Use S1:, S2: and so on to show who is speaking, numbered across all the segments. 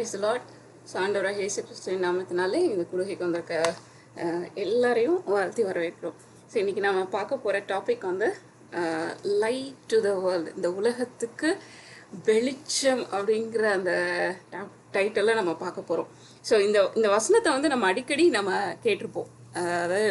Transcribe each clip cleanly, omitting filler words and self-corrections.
S1: Praise the Lord. ஆண்டவராகிய இயேசு கிறிஸ்துவின் நாமத்தினாலே இந்த குழுகைக்கு வந்திருக்க எல்லாரையும் வாழ்த்தி வரவேற்கிறோம். ஸோ இன்றைக்கி நம்ம பார்க்க போகிற டாபிக் வந்து லைட் டு த வேர்ல்டு, இந்த உலகத்துக்கு வெளிச்சம் அப்படிங்கிற அந்த டைட்டிலில் நம்ம பார்க்க போகிறோம். ஸோ இந்த வசனத்தை வந்து நம்ம அடிக்கடி நம்ம கேட்டிருப்போம். அதாவது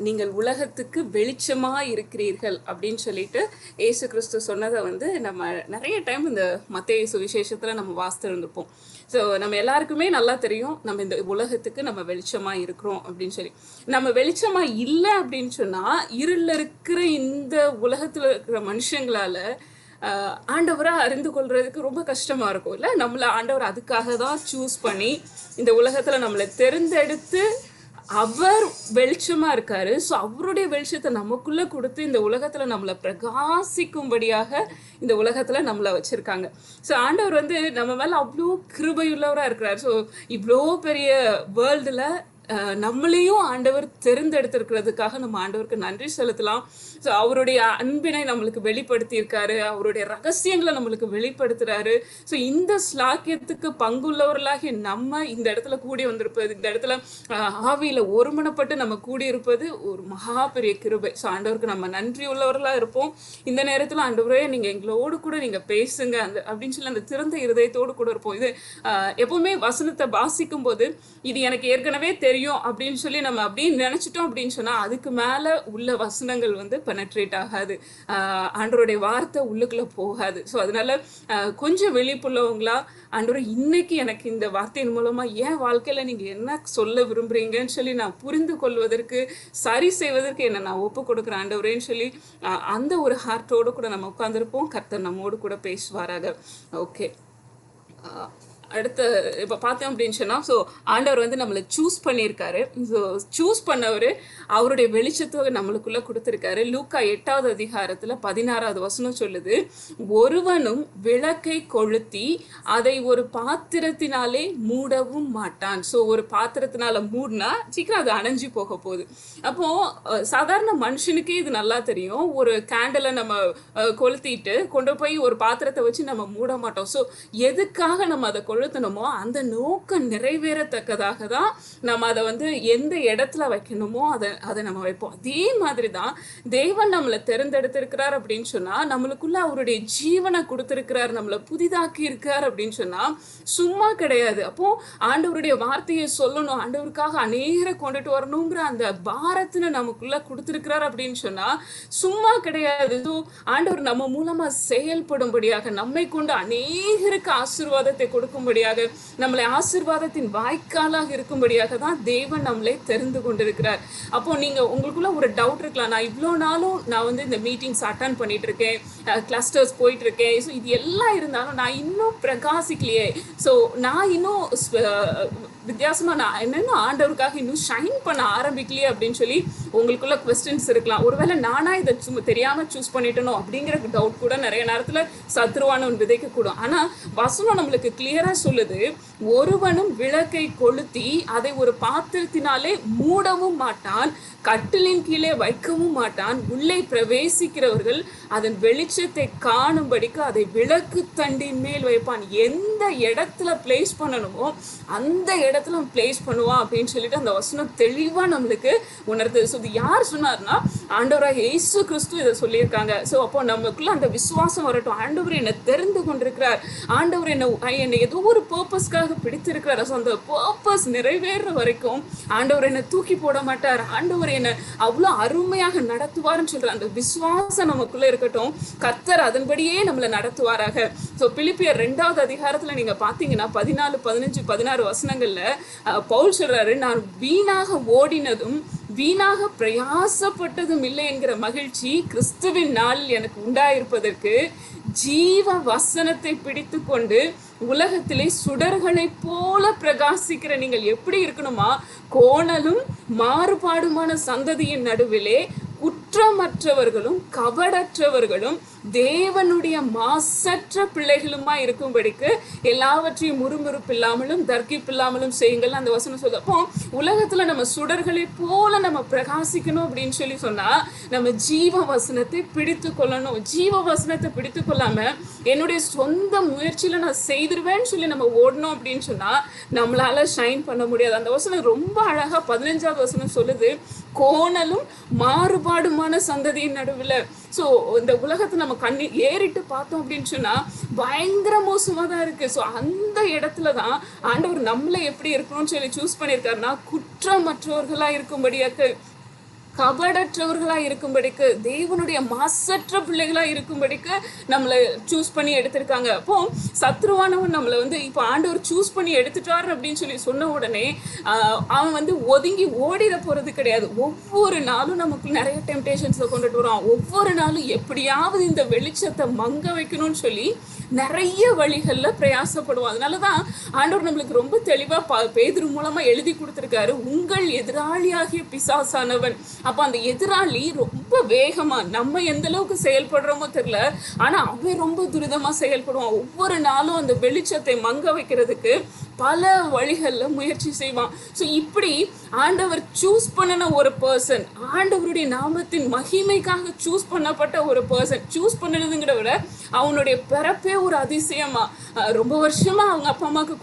S1: நீங்கள் உலகத்துக்கு வெளிச்சமாக இருக்கிறீர்கள் அப்படின்னு சொல்லிட்டு ஏசு கிறிஸ்து சொன்னதை வந்து நம்ம நிறைய டைம் இந்த மத்தேயு சுவிசேஷத்தில் நம்ம வாசித்திருந்திருப்போம். ஸோ நம்ம எல்லாருக்குமே நல்லா தெரியும் நம்ம இந்த உலகத்துக்கு நம்ம வெளிச்சமாக இருக்கிறோம் அப்படின்னு சொல்லி. நம்ம வெளிச்சமாக இல்லை அப்படின்னு சொன்னால் இருளில் இருக்கிற இந்த உலகத்தில் இருக்கிற மனுஷங்களால் ஆண்டவரை அறிந்து கொள்றதுக்கு ரொம்ப கஷ்டமாக இருக்கும் இல்லை. நம்மளை ஆண்டவர் அதுக்காக தான் சூஸ் பண்ணி இந்த உலகத்தில் நம்மளை தேர்ந்தெடுத்து அவர் வெளிச்சமாக இருக்காரு. ஸோ அவருடைய வெளிச்சத்தை நமக்குள்ளே கொடுத்து இந்த உலகத்தில் நம்மளை பிரகாசிக்கும்படியாக இந்த உலகத்தில் நம்மளை வச்சுருக்காங்க. ஸோ ஆண்டவர் வந்து நம்ம மேலே அவ்வளோ கிருபையுள்ளவராக இருக்கிறார். ஸோ இவ்வளோ பெரிய வேர்ல்டில் நம்மளையும் ஆண்டவர் தெரிந்தெடுத்திருக்கிறதுக்காக நம்ம ஆண்டவருக்கு நன்றி செலுத்தலாம். ஸோ அவருடைய அன்பினை நம்மளுக்கு வெளிப்படுத்தியிருக்காரு, அவருடைய ரகசியங்களை நம்மளுக்கு வெளிப்படுத்துகிறாரு. ஸோ இந்த ஸ்லாக்கியத்துக்கு பங்குள்ளவர்களாகிய நம்ம இந்த இடத்துல கூடி வந்திருப்பது, இந்த இடத்துல ஆவியில் ஒருமனப்பட்டு நம்ம கூடியிருப்பது ஒரு மகா பெரிய கிருபை. ஸோ ஆண்டவருக்கு நம்ம நன்றி உள்ளவர்களாக இருப்போம். இந்த நேரத்தில் ஆண்டவரே நீங்கள் எங்களோடு கூட நீங்கள் பேசுங்க அப்படின்னு சொல்லி அந்த திறந்த இருதயத்தோடு கூட இருப்போம். இது எப்பவுமே வசனத்தை வாசிக்கும் போது இது எனக்கு ஏற்கனவே தெரியும் அப்படின்னு சொல்லி நம்ம அப்படின்னு நினைச்சிட்டோம் அப்படின்னு சொன்னா அதுக்கு மேல உள்ள வசனங்கள் வந்து பெனட்ரேட் ஆகாது, ஆண்டவருடைய வார்த்தை உள்ளுக்குள்ள போகாது. ஸோ அதனால கொஞ்சம் விழிப்புள்ளவங்களா ஆண்டவர் இன்னைக்கு எனக்கு இந்த வார்த்தையின் மூலமா என் வாழ்க்கையில நீங்க என்ன சொல்ல விரும்புறீங்கன்னு சொல்லி நான் புரிந்து கொள்வதற்கு சரி செய்வதற்கு என்ன நான் ஒப்பு கொடுக்குறேன் ஆண்டவரேன்னு சொல்லி அந்த ஒரு ஹார்ட்டோடு கூட நம்ம உட்கார்ந்துருப்போம். கர்த்தர் நம்மோடு கூட பேசுவாராக. ஓகே, அடுத்து இப்போ பார்த்தோம் அப்படின்னு சொன்னால் ஸோ ஆண்டவர் வந்து நம்மளை சூஸ் பண்ணியிருக்காரு. ஸோ சூஸ் பண்ணவர் அவருடைய வெளிச்சத்தை நம்மளுக்குள்ளே கொடுத்துருக்காரு. லூக்கா 8வது அதிகாரத்தில் 16வது வசனம் சொல்லுது, ஒருவனும் விளக்கை கொளுத்தி அதை ஒரு பாத்திரத்தினாலே மூடவும் மாட்டான். ஸோ ஒரு பாத்திரத்தினால மூடினா சீக்கிரம் அது அணைஞ்சு போக போகுது. அப்போது சாதாரண மனுஷனுக்கே இது நல்லா தெரியும். ஒரு கேண்டலை நம்ம கொளுத்திட்டு கொண்டு போய் ஒரு பாத்திரத்தை வச்சு நம்ம மூட மாட்டோம். ஸோ எதுக்காக நம்ம அதை கொளுத்தணுமோ அந்த நோக்கம் நிறைவேறத்தக்கதாக தான் நம்ம அதை வந்து எந்த இடத்துல வைக்கணுமோ அதை நம்ம வைப்போம். அதே மாதிரி தான் தேவன் நம்மளை தேர்ந்தெடுத்திருக்கிறார் அப்படின்னு சொன்னா, நம்மளுக்குள்ள அவருடைய ஜீவனை கொடுத்திருக்கிறார், நம்மளை புதிதாக்கி இருக்கார் அப்படின்னு சொன்னா சும்மா கிடையாது. அப்போ ஆண்டவருடைய வார்த்தையை சொல்லணும், ஆண்டவருக்காக அநேகரை கொண்டுட்டு வரணுங்கிற அந்த பாரத்தினை நமக்குள்ள கொடுத்திருக்கிறார் அப்படின்னு சொன்னா சும்மா கிடையாது. ஆண்டவர் நம்ம மூலமா செயல்படும்படியாக, நம்மை கொண்டு அநேகருக்கு ஆசீர்வாதத்தை கொடுக்கும்படியாக, நம்மளை ஆசீர்வாதத்தின் வாய்க்காலாக இருக்கும்படியாக தான் தேவன் நம்மளை தெரிந்து கொண்டிருக்கிறார். அப்போ நீங்க உங்களுக்குள்ள ஒரு டவுட் இருக்கலாம், நான் இவ்வளோ நாளும் நான் வந்து இந்த மீட்டிங்ஸ் அட்டன் பண்ணிட்டு இருக்கேன், கிளஸ்டர்ஸ் போயிட்டு இருக்கேன், ஸோ இது எல்லாம் இருந்தாலும் நான் இன்னும் பிரகாசிக்கலையே, ஸோ நான் இன்னும் வித்தியாசமாக நான் என்னென்ன ஆண்டவருக்காக இன்னும் ஷைன் பண்ண ஆரம்பிக்கலையே அப்படின்னு சொல்லி உங்களுக்குள்ள குவெஸ்டின்ஸ் இருக்கலாம். ஒருவேளை நானா இதை தெரியாமல் சூஸ் பண்ணிட்டனோ அப்படிங்கிற டவுட் கூட நிறைய நேரத்தில் சத்ருவான விதைக்கக்கூடும். ஆனால் வசனம் நம்மளுக்கு கிளியராக சொல்லுது, ஒருவனும் விளக்கை கொளுத்தி அதை ஒரு பாத்திரத்தினாலே மூடவும் மாட்டான், கட்டிலின் கீழே வைக்கவும் மாட்டான், உள்ளே பிரவேசிக்கிறவர்கள் அதன் வெளிச்சத்தை காணும்படிக்கு அதை விளக்கு தண்டின் மேல் வைப்பான். எந்த இடத்துல பிளேஸ் பண்ணணுமோ அந்த இடத்துல பிளேஸ் பண்ணுவான் அப்படின்னு சொல்லிட்டு அந்த வசனம் தெளிவாக நம்மளுக்கு உணர்த்துது. ஸோ இது யார் சொன்னார்னா ஆண்டவராக இயேசு கிறிஸ்து இதை சொல்லியிருக்காங்க. ஸோ அப்போ நமக்குள்ள அந்த விசுவாசம் வரட்டும், ஆண்டவர் என்னை தெரிந்து கொண்டிருக்கிறார், ஆண்டவர் என்னை ஏதோ ஒரு பர்பஸ்க்காக பிடித்திருக்கிறார். ஸோ அந்த பர்பஸ் நிறைவேற வரைக்கும் ஆண்டவர் என்னை தூக்கி போட மாட்டார், ஆண்டவர் என்னை அவ்வளோ அருமையாக நடத்துவார்னு சொல்ற அந்த விசுவாசம் நமக்குள்ள இருக்கட்டும். கர்த்தர் அதன்படியே நம்மளை நடத்துவாராக. ஸோ பிலிப்பியர் 2வது அதிகாரத்தில் நீங்க பார்த்தீங்கன்னா 14, 15, 16 வசனங்கள்ல பவுல் சொல்றாரு, நான் வீணாக ஓடினதும் வீணாக பிரயாசப்பட்டதும் இல்லை என்கிற மகிழ்ச்சி கிறிஸ்துவின் நாளில் எனக்கு உண்டாயிருப்பதற்கு ஜீவ வசனத்தை பிடித்து கொண்டு உலகத்திலே சுடர்களை போல பிரகாசிக்கிற நீங்கள் எப்படி இருக்கணுமா, கோணலும் மாறுபாடுமான சந்ததியின் நடுவிலே குற்றமற்றவர்களும் கபடற்றவர்களும் தேவனுடைய மாசற்ற பிள்ளைகளுமா இருக்கும்படிக்கு எல்லாவற்றையும் முறுமுறுப்பில்லாமலும் தர்க்கிப்பில்லாமலும் செய்யுங்கள் அந்த வசனம் சொல்லுது. அப்போ உலகத்துல நம்ம சுடர்களை போல நம்ம பிரகாசிக்கணும் அப்படின்னு சொன்னா நம்ம ஜீவ வசனத்தை பிடித்து கொள்ளணும். ஜீவ வசனத்தை பிடித்து கொள்ளாம என்னுடைய சொந்த முயற்சியில நான் செய்திருவேன்னு சொல்லி நம்ம ஓடணும் அப்படின்னு சொன்னா நம்மளால ஷைன் பண்ண முடியாது. அந்த வசனம் ரொம்ப அழகா 15வது வசனம் சொல்லுது, கோணலும் மாறுபாடுமான சந்ததியின் நடுவில். ஸோ இந்த உலகத்தை நம்ம ஏறிட்டு பார்த்தோம் அப்படின்னு சொன்னா பயங்கர மோசமா தான் இருக்கு. ஸோ அந்த இடத்துல தான் ஆண்டவர் நம்மளை எப்படி இருக்கணும்னு சொல்லி சூஸ் பண்ணியிருக்காருன்னா குற்றமற்றவர்களா இருக்கும்படியாக்கு, கபடற்றவர்களா இருக்கும்படிக்கு, தேவனுடைய மாசற்ற பிள்ளைகளா இருக்கும்படிக்கு நம்மளை சூஸ் பண்ணி எடுத்திருக்காங்க. அப்போ சத்ருவானவன் நம்மளை இப்போ ஆண்டவர் சூஸ் பண்ணி எடுத்துட்டாரு அப்படின்னு சொல்லி சொன்ன உடனே அவன் ஒதுங்கி ஓடிட போறது கிடையாது. ஒவ்வொரு நாளும் நமக்கு நிறைய டெம்டேஷன்ஸை கொண்டுட்டு வரும். ஒவ்வொரு நாளும் எப்படியாவது இந்த வெளிச்சத்தை மங்க வைக்கணும்னு சொல்லி நிறைய வழிகள்ல பிரயாசப்படுவோம். அதனாலதான் ஆண்டவர் நம்மளுக்கு ரொம்ப தெளிவா பேதுரு மூலமா எழுதி கொடுத்திருக்காரு, உங்கள் எதிராளியாகிய பிசாசானவன். அப்ப அந்த எதிராளி ரொம்ப வேகமா, நம்ம எந்த அளவுக்கு செயல்படுறோமோ தெரியல, ஆனா அவன் ரொம்ப துரிதமா செயல்படுவான். ஒவ்வொரு நாளும் அந்த வெளிச்சத்தை மங்க வைக்கிறதுக்கு பல வழிகள்ல முயற்சி செய்வான். ஸோ இப்படி ஆண்டவர் சூஸ் பண்ணின ஒரு பர்சன், ஆண்டவருடைய நாமத்தின் மகிமைக்காக சூஸ் பண்ணப்பட்ட ஒரு பர்சன், சூஸ் பண்ணுறதுங்கிற விட அவனுடைய பிறப்பே ஒரு அதிசயமா. ரொம்ப வருஷமா அவங்க அப்பா அம்மாவுக்கு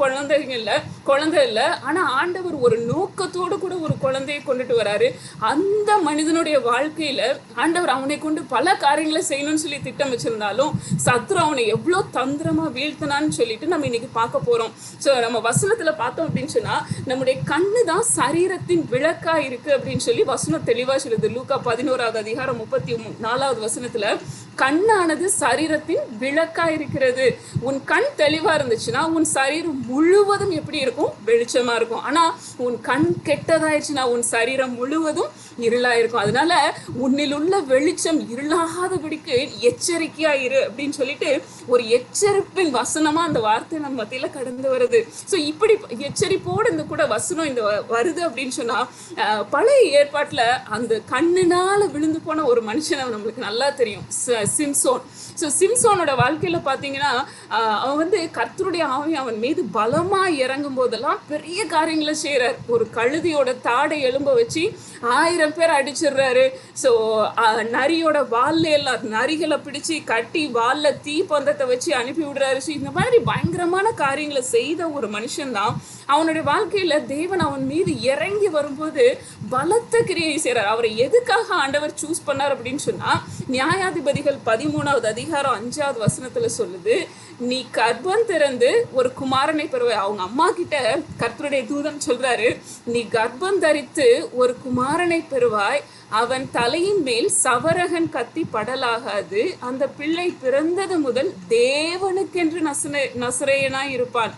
S1: குழந்தை இல்லை, ஆனா ஆண்டவர் ஒரு நோக்கத்தோடு கூட ஒரு குழந்தையை கொண்டுட்டு வராரு. அந்த மனிதனுடைய வாழ்க்கையில ஆண்டவர் அவனை கொண்டு பல காரியங்களை செய்யணும்னு சொல்லி திட்டம் வச்சிருந்தாலும் சத்ரு அவனை எவ்வளோ தந்திரமா வீழ்த்தினான்னு சொல்லிட்டு நம்ம இன்னைக்கு பார்க்க போறோம். ஸோ நம்ம வசனத்துல பார்த்தோம் அப்படின்னு சொன்னா நம்முடைய கண்ணு தான் சரீரத்தின் விளக்கா இருக்கு அப்படின்னு சொல்லி வசனம் தெளிவா சொல்லுது. லூக்கா 11வது அதிகாரம் 34வது வசனத்துல கண்ணானது சரீரத்தின் விளக்கா இருக்கிறது. உன் கண் தெளிவா இருந்துச்சுன்னா உன் சரீரம் முழுவதும் எப்படி இருக்கும்? வெளிச்சமா இருக்கும். ஆனா உன் கண் கெட்டதாயிடுச்சுன்னா உன் சரீரம் முழுவதும் இருளா இருக்கும். அதனால உன்னில் உள்ள வெளிச்சம் இருளாகாதபடிக்கு எச்சரிக்கையா இரு அப்படின்னு சொல்லிட்டு ஒரு எச்சரிப்பின் வசனமா அந்த வார்த்தை நம்ம மத்தியில கடந்து வருது. ஸோ இப்படி எச்சரிப்போடு இந்த கூட வசனம் இந்த வருது அப்படின்னு சொன்னா பழைய ஏற்பாட்டுல அந்த கண்ணுனால விழுந்து போன ஒரு மனுஷனை நம்மளுக்கு நல்லா தெரியும், சிம்சோன். ஸோ சிம்சோனோட வாழ்க்கையில பார்த்தீங்கன்னா அவன் கர்த்தருடைய ஆவி அவன் மீது பலமா இறங்கும் போதெல்லாம் பெரிய காரியங்களை செய்யறாரு. ஒரு கழுதியோட தாடை எலும்ப வச்சு 1000 பேர் அடிச்சிடுறாரு. ஸோ நரியோட வால்ல எல்லாம் நரிகளை பிடிச்சி கட்டி வால்ல தீ பந்தத்தை வச்சு அனுப்பி விடுறாரு. ஸோ இந்த மாதிரி பயங்கரமான காரியங்களை செய்த ஒரு மனுஷன் தான். அவனுடைய வாழ்க்கையில தேவன் அவன் மீது இறங்கி வரும்போது பலத்த கிரியை செய்யறாரு. அவரை எதுக்காக ஆண்டவர் சூஸ் பண்ணார் அப்படின்னு சொன்னா நியாயாதிபதிகள் 13வது அதிகாரம் 5வது வசனத்துல சொல்லுது, நீ கர்ப்பம் திறந்து ஒரு குமாரனை பெறுவாய். அவங்க அம்மா கிட்ட கர்த்தருடைய தூதன் சொல்றாரு, நீ கர்ப்பம் தரித்து ஒரு குமாரனை பெறுவாய், அவன் தலையின் மேல் சவரகன் கத்தி படலாகாது, அந்த பிள்ளை பிறந்தது முதல் தேவனுக்கென்று நசரேயனாய் இருப்பான்.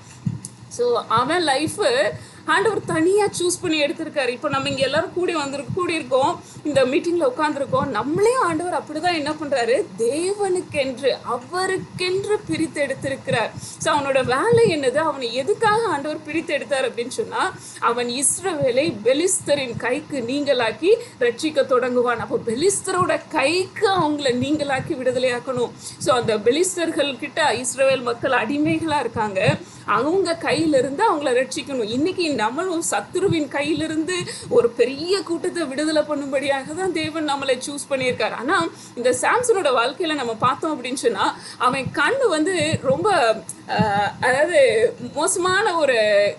S1: ஸோ அவன் லைஃப் ஆண்டவர் தனியாக சூஸ் பண்ணி எடுத்திருக்காரு. இப்போ நம்ம இங்கே எல்லாரும் கூடியிருக்கோம், இந்த மீட்டிங்கில் உட்காந்துருக்கோம். நம்மளே ஆண்டவர் அப்படிதான் என்ன பண்ணுறாரு, தேவனுக்கென்று அவருக்கென்று பிரித்து எடுத்திருக்கிறார். ஸோ அவனோட வேலை என்னது, அவனை எதுக்காக ஆண்டவர் பிரித்து எடுத்தார் அப்படின்னு சொன்னால் அவன் இஸ்ரவேலை பெலிஸ்தரின் கைக்கு நீங்களாக்கி ரட்சிக்க தொடங்குவான். அப்போ பெலிஸ்தரோட கைக்கு அவங்கள நீங்களாக்கி விடுதலையாக்கணும். ஸோ அந்த பெலிஸ்தர்கள் கிட்ட இஸ்ரவேல் மக்கள் அடிமைகளாக இருக்காங்க, அவங்க கையிலிருந்து அவங்கள ரட்சிக்கணும். இன்னைக்கு நம்மளும் சத்துருவின் கையிலிருந்து ஒரு பெரிய கூட்டத்தை விடுதலை பண்ணும்படியாக தான் தேவன் நம்மளை சூஸ் பண்ணியிருக்காரு. ஆனா இந்த சாம்சனோட வாழ்க்கையில நம்ம பார்த்தோம் அப்படின்னு சொன்னா அவன் கண்ணு ரொம்ப அதாவது மோசமான ஒரு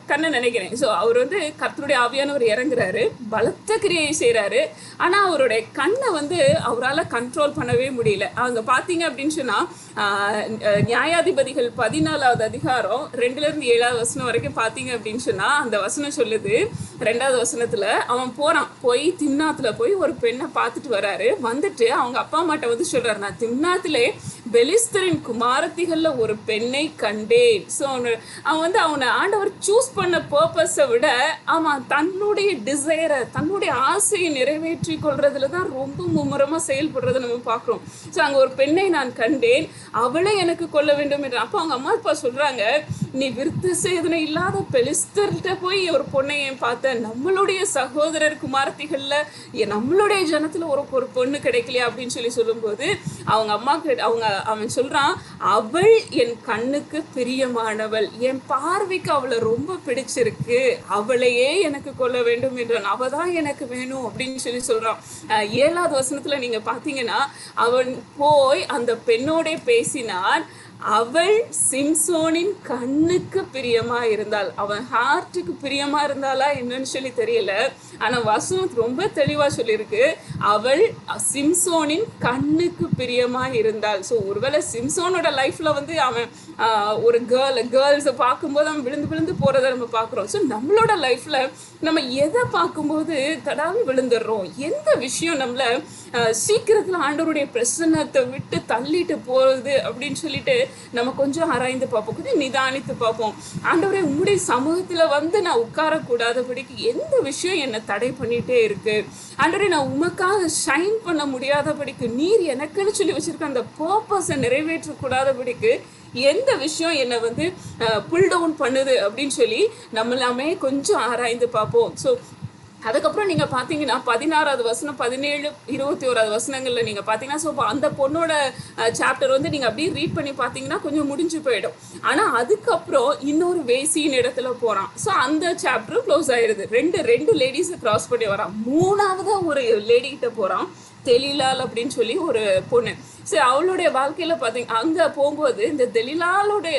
S1: கண்ணை நினைக்கிறேன். ஸோ அவர் கர்த்தருடைய ஆவியானவர் இறங்குறாரு, பலத்த கிரியை செய்யறாரு. ஆனா அவருடைய கண்ணை அவரால் கண்ட்ரோல் பண்ணவே முடியல. அவங்க பார்த்தீங்க அப்படின்னு சொன்னா நியாயாதிபதிகள் 14வது அதிகாரம் 2லேருந்து 7வது வசனம் வரைக்கும் பார்த்தீங்க அப்படின்னு சொன்னா அந்த வசனம் சொல்லுது, 2வது வசனத்துல அவன் போய் திம்னாத்துல போய் ஒரு பெண்ணை பார்த்துட்டு வராரு. வந்துட்டு அவங்க அப்பா அம்மாட்ட சொல்றாரு, நான் திம்னாத்திலே பெலிஸ்தரின் குமாரத்திகள்ல ஒரு பெண்ணை கண்டேன். ஸோ அவன் அவனை ஆண்டவர் சூஸ் பண்ண பர்பஸை விட அவன் தன்னுடைய டிசைரை, தன்னுடைய ஆசையை நிறைவேற்றி கொள்றதுல தான் ரொம்ப மும்முரமா செயல்படுறதை நம்ம பார்க்குறோம். ஸோ அங்கே ஒரு பெண்ணை நான் கண்டேன், அவளை எனக்கு கொள்ள வேண்டும் என்று. அப்போ அவங்க அம்மா அப்பா சொல்றாங்க, நீ விருத்த சேதனை இல்லாத பெலிஸ்தர்கிட்ட போய் ஒரு பொண்ணை ஏன் பார்த்த? நம்மளுடைய சகோதரர் குமாரத்திகள்ல நம்மளுடைய ஜனத்துல ஒரு பொண்ணு கிடைக்கலையா அப்படின்னு சொல்லும்போது அவங்க அம்மாக்கு அவன் சொல்றான், அவள் என் கண்ணுக்கு பிரியமானவள், என் பார்வைக்கு அவளை ரொம்ப பிடிச்சிருக்கு, அவளையே எனக்கு கொள்ள வேண்டும் என்றான், அவ தான் எனக்கு வேணும் அப்படின்னு சொல்றான். 7வது வசனத்துல நீங்க பாத்தீங்கன்னா, அவன் போய் அந்த பெண்ணோட பேசினான், அவள் சிம்சோனின் கண்ணுக்கு பிரியமா இருந்தாள். அவன் ஹார்ட்டுக்கு பிரியமா இருந்தாளா என்னன்னு தெரியல, ஆனா வசனம் ரொம்ப தெளிவா சொல்லியிருக்கு, அவள் சிம்சோனின் கண்ணுக்கு பிரியமா இருந்தாள். ஸோ ஒருவேளை சிம்சோனோட லைஃப்ல அவன் ஒரு கேர்ள்ஸை பார்க்கும்போது அவன் விழுந்து விழுந்து போறதை நம்ம பார்க்குறோம். ஸோ நம்மளோட லைஃப்ல நம்ம எதை பார்க்கும்போது தடான்னு விழுந்துடுறோம், எந்த விஷயம் நம்மள சீக்கிரத்தில் ஆண்டவருடைய பிரசன்னத்தை விட்டு தள்ளிட்டு போகுது அப்படின்னு நம்ம கொஞ்சம் ஆராய்ந்து பார்ப்போம், கொஞ்சம் நிதானித்து பார்ப்போம். ஆண்டவரே, உங்களுடைய சமூகத்தில் நான் உட்காரக்கூடாதபடிக்கு எந்த விஷயம் என்னை தடை பண்ணிகிட்டே இருக்கு? ஆண்டவரே, நான் உமக்காக ஷைன் பண்ண முடியாதபடிக்கு, நீர் எனக்குன்னு வச்சிருக்க அந்த பர்பஸை நிறைவேற்றக்கூடாதபடிக்கு எந்த விஷயம் என்னை புல் டவுன் பண்ணுது அப்படின்னு நம்ம எல்லாமே கொஞ்சம் ஆராய்ந்து பார்ப்போம். ஸோ அதுக்கப்புறம் நீங்கள் பார்த்தீங்கன்னா 16வது வசனம் 17 21வது வசனங்களில் நீங்கள் பார்த்தீங்கன்னா, ஸோ அந்த பொண்ணோட சாப்டர் நீங்கள் அப்படியே ரீட் பண்ணி பார்த்தீங்கன்னா கொஞ்சம் முடிஞ்சு போயிடும். ஆனால் அதுக்கப்புறம் இன்னொரு வேசியின் இடத்துல போகிறான். ஸோ அந்த சாப்டரும் க்ளோஸ் ஆயிடுது. ரெண்டு லேடிஸை கிராஸ் பண்ணி வரான். 3ஆவதாக ஒரு லேடிகிட்ட போகிறான், தெலிலால் அப்படின்னு ஒரு பொண்ணு. ஸோ அவளுடைய வாழ்க்கையில் பார்த்தீங்க, அங்கே போகும்போது இந்த தெலிலாலோடைய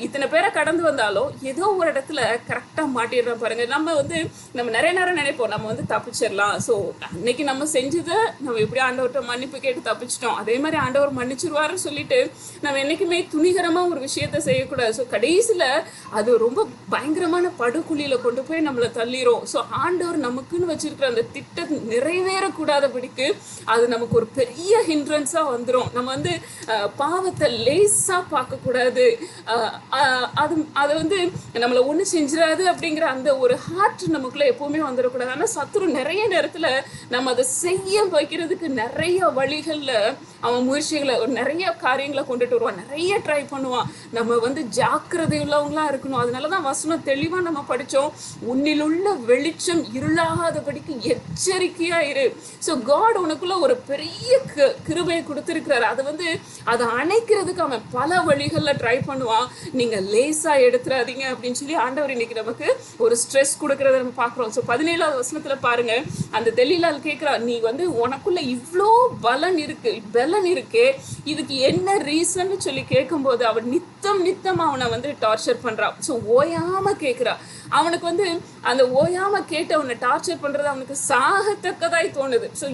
S1: இத்தனை பேரை கடந்து வந்தாலும் ஏதோ ஒரு இடத்துல கரெக்டாக மாட்டிடுறோம் பாருங்கள். நம்ம நிறைய நேரம் நினைப்போம் நம்ம தப்பிச்சிடலாம். ஸோ அன்னைக்கு நம்ம செஞ்சதை நம்ம எப்படி ஆண்டவர்கிட்ட மன்னிப்பு கேட்டு தப்பிச்சிட்டோம், அதே மாதிரி ஆண்டவர் மன்னிச்சிருவாருன்னு சொல்லிட்டு நம்ம என்றைக்குமே துணிகரமாக ஒரு விஷயத்த செய்யக்கூடாது. ஸோ கடைசியில் அது ரொம்ப பயங்கரமான படுகுழியில் கொண்டு போய் நம்மளை தள்ளிடும். ஸோ ஆண்டவர் நமக்குன்னு வச்சிருக்கிற அந்த திட்டம் நிறைவேறக்கூடாதபடிக்கு அது நமக்கு ஒரு பெரிய ஹிண்ட்ரன்ஸ் வந்துடும். நம்ம பாவத்தை லேசா பார்க்கக்கூடாது, அதை நம்மளை ஒண்ணு செஞ்சிடாது அப்படிங்கிற அந்த ஒரு ஹார்ட் நமக்குள்ள எப்பவுமே வந்துடக்கூடாது. ஆனா சத்துரு நிறைய நேரத்துல நம்ம அதை செய்ய வைக்கிறதுக்கு நிறைய வழிகள்ல அவன் முயற்சிகளை நிறைய காரியங்களை கொண்டுட்டு வருவான், நிறைய ட்ரை பண்ணுவான். நம்ம ஜாக்கிரதை உள்ளவங்களா இருக்கணும். அதனாலதான் வசனம் தெளிவா நம்ம படிச்சோம், உன்னிலுள்ள வெளிச்சம் இருளாகாதபடிக்கு எச்சரிக்கையா இரு. ஸோ காட் உனக்குள்ள ஒரு பெரிய கிருபையை கொடுத்துருக்கிறாரு. அதை அணைக்கிறதுக்கு அவன் பல வழிகளில் ட்ரை பண்ணுவான். நீங்க லேசா எடுத்துறாதீங்க அப்படின்னு ஆண்டவர் இன்னைக்கு நமக்கு ஒரு ஸ்ட்ரெஸ் கொடுக்கறத நம்ம பார்க்குறோம். ஸோ 17வது வசனத்துல பாருங்க, அந்த தெலிலால் கேட்கிறா, நீ உனக்குள்ள இவ்வளோ பலன் இருக்கே, இதுக்கு என்ன ரீசன்னு கேட்கும்போது அவன் நித்தம் அவனை டார்ச்சர் பண்றான். ஸோ ஓயாம கேட்கிறா. அவனுக்கு அந்த ஓயாம கேட்டு அவனை டார்ச்சர் பண்றது அவனுக்கு சாகத்தக்கதாய் தோணுது. ஸோ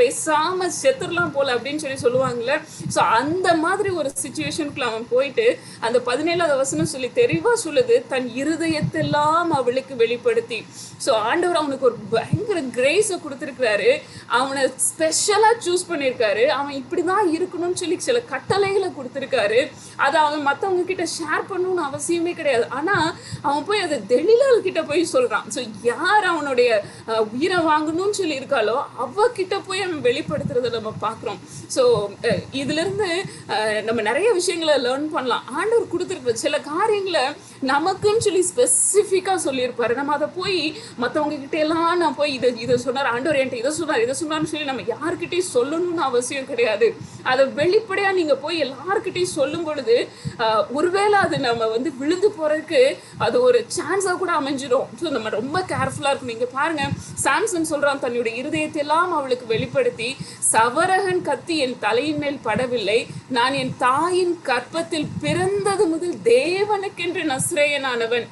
S1: பேசாம செத்துடலாம் போல அப்படின்னு சொல்லுவாங்கல்ல. ஸோ அந்த மாதிரி ஒரு சிச்சுவேஷனுக்குள்ள அவன் போயிட்டு அந்த 17வது வசனம் தெளிவா சொல்லுது, தன் இருதயத்தெல்லாம் அவளுக்கு வெளிப்படுத்தி. ஸோ ஆண்டவர் அவனுக்கு ஒரு பயங்கர கிரேஸை கொடுத்துருக்கிறாரு, அவனை ஸ்பெஷலா சூஸ் பண்ணியிருக்காரு. அவன் இப்படிதான் இருக்கணும்னு சில கட்டளைகளை கொடுத்துருக்காரு. அதை அவன் மற்றவங்க கிட்ட ஷேர் பண்ணணும்னு அவசியமே கிடையாது. ஆனா அவன் போய் அதை தெலிலால் கிட்ட போய் சொல்றான். ஸோ யார் அவனுடைய உயிரை வாங்கணும்னு இருக்காளோ அவகிட்ட போய் அவன் வெளிப்படுத்துறதை நம்ம பார்க்குறோம். ஸோ இதுல இருந்து நம்ம நிறைய விஷயங்களை லேர்ன் பண்ணலாம். ஆண்டவர் கொடுத்துருக்க சில காரியங்களை நமக்குன்னு ஸ்பெசிஃபிக்கா சொல்லியிருப்பாரு. நம்ம அதை போய் மற்றவங்க கிட்ட எல்லாம் நான் போய் இதை சொன்னார் ஆண்டவர், என்கிட்ட இதை சொன்னார்னு நம்ம யாருக்கிட்டையும் சொல்லணும்னு அவசியம் கிடையாது. அதை வெளிப்படையா நீங்க போய் எல்லாருக்கிட்டையும் சொல்லும் பொழுது ஒருவேளை அது நம்ம விழுந்து போறதுக்கு அது ஒரு சான்ஸா கூட அமைஞ்சிடும். ஸோ நம்ம ரொம்ப கேர்ஃபுல்லா இருக்கும். நீங்க பாருங்க, சாம்சன் சொல்றான், தன்னுடைய இருதயத்தை எல்லாம் அவளுக்கு வெளிப்படுத்தி, சவரகன் கத்தி என் தலையின் மேல் படவில்லை, நான் என் தாயின் கற்பத்தில் பிறந்தது முதல் தேவனுக்கென்று நஸ்ரேயனானவன்.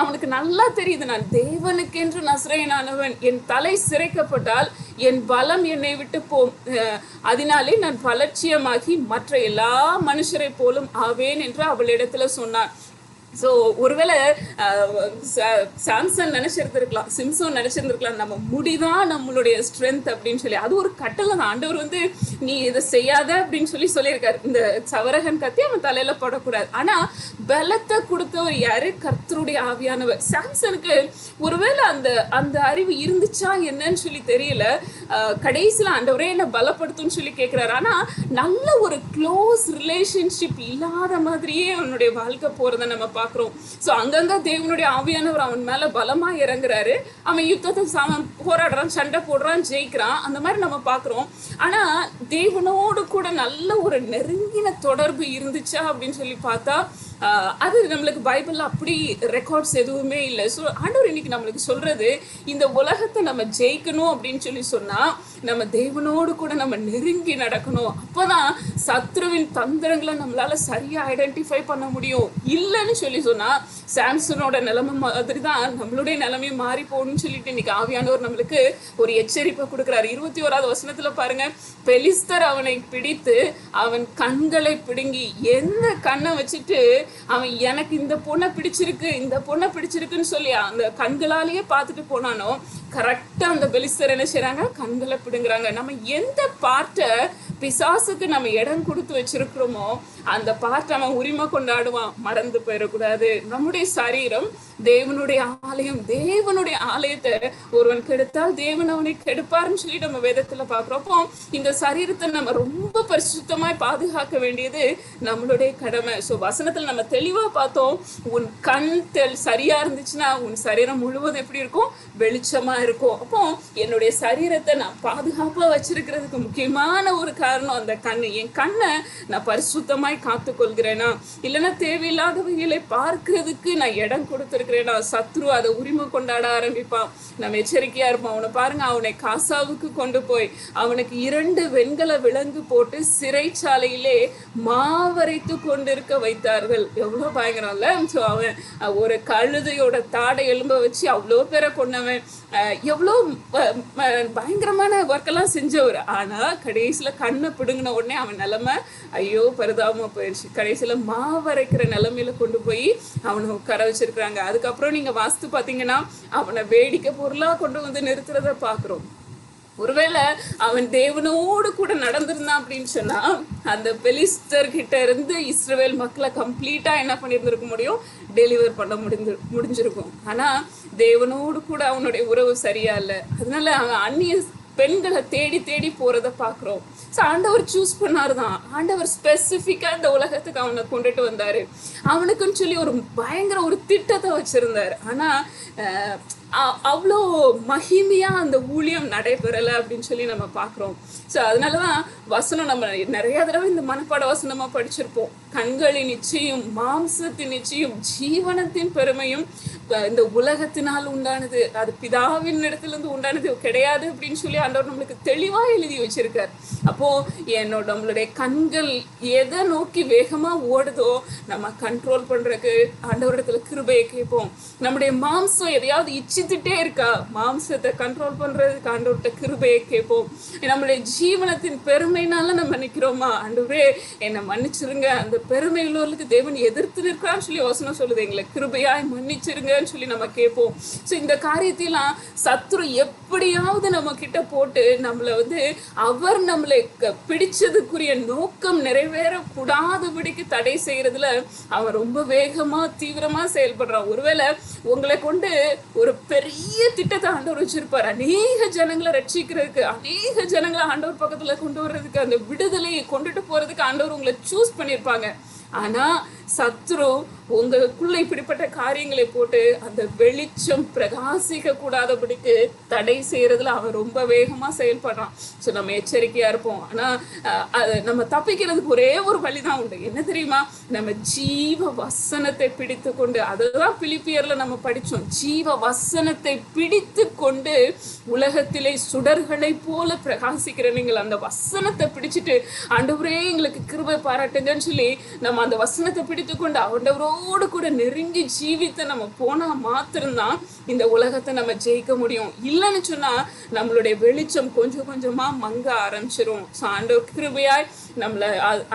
S1: அவனுக்கு நல்லா தெரியுது, நான் தேவனுக்கென்று நஸ்ரேயனானவன். என் தலை சிரைக்கப்பட்டால் என் பலம் என்னை விட்டு போம், அதனாலே நான் பலட்சியமாகி மற்ற எல்லா மனுஷரை போலும் ஆவேன் என்று அவளிடத்துல சொன்னான். ஸோ ஒருவேளை சாம்சன் நினைச்சிருந்துருக்கலாம், சிம்சோன் நினைச்சிருந்துருக்கலாம், நம்ம முடிதான் நம்மளுடைய ஸ்ட்ரென்த் அப்படின்னு அது ஒரு கட்டளை தான். ஆண்டவர் நீ இதை செய்யாத அப்படின்னு சொல்லியிருக்காரு. இந்த சவரகன் கத்தி அவன் தலையில படக்கூடாது. ஆனா பலத்தை கொடுத்தவர் யாரு? கர்த்தருடைய ஆவியானவர். சாம்சனுக்கு ஒருவேளை அந்த அறிவு இருந்துச்சா என்னன்னு தெரியல. கடைசியில் ஆண்டவரே என்னை பலப்படுத்தும்னு சொல்லி கேட்குறாரு. ஆனால் நல்ல ஒரு க்ளோஸ் ரிலேஷன்ஷிப் இல்லாத மாதிரியே அவனுடைய வாழ்க்கை போகிறத நம்ம பார்க்குறோம். ஸோ அங்கங்கே தேவனுடைய ஆவியானவர் அவன் மேலே பலமாக இறங்குறாரு. அவன் யுத்தத்தை போராடுறான், சண்டை போடுறான், ஜெயிக்கிறான். அந்த மாதிரி நம்ம பார்க்குறோம். ஆனால் தேவனோடு கூட நல்ல ஒரு நெருங்கின தொடர்பு இருந்துச்சா அப்படின்னு சொல்லி பார்த்தா அது நம்மளுக்கு பைபிளில் அப்படி ரெக்கார்ட்ஸ் எதுவுமே இல்லை. ஸோ ஆண்டவர் இன்னைக்கு நம்மளுக்கு சொல்கிறது, இந்த உலகத்தை நம்ம ஜெயிக்கணும் அப்படின்னு சொல்லி சொன்னால் நம்ம தேவனோடு கூட நம்ம நெருங்கி நடக்கணும். அப்போ தான் சத்ருவின் தந்திரங்களை நம்மளால் சரியாக ஐடென்டிஃபை பண்ண முடியும். இல்லைன்னு சொல்லி சொன்னால் சாம்சனோட நிலைமை மாதிரி தான் நம்மளுடைய நிலைமையும் மாறி போகணும்னு சொல்லிட்டு இன்னைக்கு ஆவியானவர் நம்மளுக்கு ஒரு எச்சரிப்பை கொடுக்குறாரு. 21வது வசனத்தில் பாருங்க, பெலிஸ்தர் அவனை பிடித்து அவன் கண்களை பிடுங்கி, எந்த கண்ணை வச்சுட்டு அவன் எனக்கு இந்த பொண்ணை பிடிச்சிருக்குன்னு சொல்லி அந்த கண்களாலேயே பார்த்துட்டு போனானோ, கரெக்டா அந்த பெலிஸ்தர் என்ன செய்யறாங்க, கண்களை பிடுங்குறாங்க. நம்ம எந்த பார்ட்டை பிசாசுக்கு நம்ம இடம் கொடுத்து வச்சிருக்கிறோமோ அந்த பார்ட் அவன் உரிமை கொண்டாடுவான். மறந்து போயிடக்கூடாது. நம்முடைய சரீரம் தேவனுடைய ஆலயம். தேவனுடைய ஆலயத்தை ஒருவன் கெடுத்தால் தேவன் அவனை கெடுப்பார்னு சொல்லி நம்ம வேதத்துல பார்க்கிறோம். அப்போ இந்த சரீரத்தை நம்ம ரொம்ப பரிசுத்தமாய் பாதுகாக்க வேண்டியது நம்மளுடைய கடமை. ஸோ வசனத்துல நம்ம தெளிவா பார்த்தோம், உன் கண் சரியா இருந்துச்சுன்னா உன் சரீரம் முழுவதும் எப்படி இருக்கும், வெளிச்சமா இருக்கும். அப்போ என்னுடைய சரீரத்தை நான் பாதுகாப்பா வச்சிருக்கிறதுக்கு முக்கியமான ஒரு காரணம் அந்த கண்ணு. என் கண்ணை நான் பரிசுத்தமாய் காத்து கொள்கிறேனா, இல்லைன்னா தேவையில்லாதவைகளை பார்க்கறதுக்கு நான் இடம் கொடுத்துருக்கிறேனா, சத்ரு அதை உரிமை கொண்டாட ஆரம்பிப்பான். நம்ம எச்சரிக்கையா இருப்போம். அவனை பாருங்க, அவனை காசாவுக்கு கொண்டு போய் அவனுக்கு 2 வெண்கல விலங்கு போட்டு சிறைச்சாலையிலே மாவரைத்து கொண்டிருக்க வைத்தார்கள். எவ்வளோ பயங்கரம் இல்ல? ஸோ அவன் ஒரு கழுதையோட தாடை எலும்ப வச்சு அவ்வளோ பேரை கொண்டவன், எவ்வளோ பயங்கரமான ஒர்க்கெல்லாம் செஞ்சவர். ஆனா கடைசியில கண்ணை பிடுங்கின உடனே அவன் நிலைமை ஐயோ பரிதாபமா போயிடுச்சு. கடைசியில மாவரைக்கிற நிலைமையில கொண்டு போய் அவனை உட்கார வச்சிருக்கிறாங்க. அதுக்கப்புறம் நீங்க வாஸ்து பாத்தீங்கன்னா அவனை வேடிக்கை பொருளா கொண்டு வந்து நிறுத்துறத பாக்குறோம். ஒருவேளை அவன் தேவனோடு கூட நடந்திருந்தான் அப்படின்னு சொன்னா அந்த பெலிஸ்தர் கிட்ட இருந்து இஸ்ரவேல் மக்களை கம்ப்ளீட்டா என்ன பண்ணியிருந்திருக்க முடியும், டெலிவர் பண்ண முடிஞ்சிருக்கும். ஆனா தேவனோடு கூட அவனுடைய உறவு சரியா இல்லை. அதனால அவன் அந்நிய பெண்களை தேடி தேடி போறத பாக்குறோம். ஸோ ஆண்டவர் சூஸ் பண்ணாருதான். ஆண்டவர் ஸ்பெசிஃபிக்கா இந்த உலகத்துக்கு அவனை கொண்டுட்டு வந்தாரு. அவனுக்குன்னு சொல்லி ஒரு பயங்கர ஒரு திட்டத்தை வச்சிருந்தாரு. ஆனா அவ்வளோ மகிமையா அந்த ஊழியம் நடைபெறலை அப்படின்னு சொல்லி நம்ம பார்க்குறோம். ஸோ அதனாலதான் வசனம் நம்ம நிறைய தடவை இந்த மனப்பாட வசனமா படிச்சிருப்போம். கண்களின் நிச்சயம், மாம்சத்தின் நிச்சயம், ஜீவனத்தின் பெருமையும் இந்த உலகத்தினால் உண்டானது, அது பிதாவின் இடத்துல இருந்து உண்டானது கிடையாது அப்படின்னு சொல்லி ஆண்டவர் நம்மளுக்கு தெளிவா எழுதி வச்சிருக்காரு. அப்போ நம்மளுடைய கண்கள் எதை நோக்கி வேகமா ஓடுதோ நம்ம கண்ட்ரோல் பண்றதுக்கு ஆண்டவரிடத்துல கிருபையை கேட்போம். நம்முடைய மாம்சம் எதையாவது இச்சித்துட்டே இருக்கா, மாம்சத்தை கண்ட்ரோல் பண்றதுக்கு ஆண்டவர்கிட்ட கிருபையை கேட்போம். நம்மளுடைய ஜீவனத்தின் பெருமைனால நம்ம நினைக்கிறோமா, ஆண்டவரே என்னை மன்னிச்சிருங்க, அந்த பெருமை உள்ளவர்களுக்கு தேவன் எதிர்த்து நிற்கிறான்னு சொல்லி வசனம் சொல்லுது, எங்களை கிருபையாய் மன்னிச்சிருங்க சொல்லி நம்ம கேட்போம். ஸோ இந்த காரியத்தையெல்லாம் சத்ரு எப்படியாவது நம்ம கிட்ட போட்டு நம்மளை அவர் நம்மளை பிடிச்சதுக்குரிய நோக்கம் நிறைவேறக்கூடாதபடிக்கு தடை செய்யறதுல அவன் ரொம்ப வேகமா தீவிரமா செயல்படுறான். ஒருவேளை உங்களை கொண்டு ஒரு பெரிய திட்டத்தை ஆண்டவர் வச்சிருப்பார். அநேக ஜனங்களை ரட்சிக்கிறதுக்கு, அநேக ஜனங்களை ஆண்டவர் பக்கத்துல கொண்டு வர்றதுக்கு, அந்த விடுதலையை கொண்டுட்டு போறதுக்கு ஆண்டவர் உங்களை சூஸ் பண்ணியிருப்பாங்க. ஆனா சத்ரு உங்களுக்குள்ள இப்படிப்பட்ட காரியங்களை போட்டு அந்த வெளிச்சம் பிரகாசிக்க கூடாதபடிக்கு தடை செய்யறதுல அவன் ரொம்ப வேகமா செயல்படுறான். ஸோ நம்ம எச்சரிக்கையா இருப்போம். ஆனா நம்ம தப்பிக்கிறதுக்கு ஒரே ஒரு வழிதான் உண்டு. என்ன தெரியுமா, நம்ம ஜீவ வசனத்தை பிடித்து கொண்டு, அதுதான் பிலிப்பியர்ல நம்ம படிச்சோம், ஜீவ வசனத்தை பிடித்து கொண்டு உலகத்திலே சுடர்களை போல பிரகாசிக்கிற நீங்கள் அந்த வசனத்தை பிடிச்சிட்டு ஆண்டவரே எங்களுக்கு கிருபை பாராட்டுங்கன்னு சொல்லி நம்ம அந்த வசனத்தை பிடித்து கொண்டு ஆண்டவரோடு கூட நெருங்கி ஜீவித்து நம்ம போனா மாத்திரம்தான் இந்த உலகத்தை நம்ம ஜெயிக்க முடியும். இல்லைன்னு சொன்னா நம்மளுடைய வெளிச்சம் கொஞ்சம் கொஞ்சமா மங்க ஆரம்பிச்சிரும். ஸோ ஆண்டவர் கிருபையாய் நம்மளை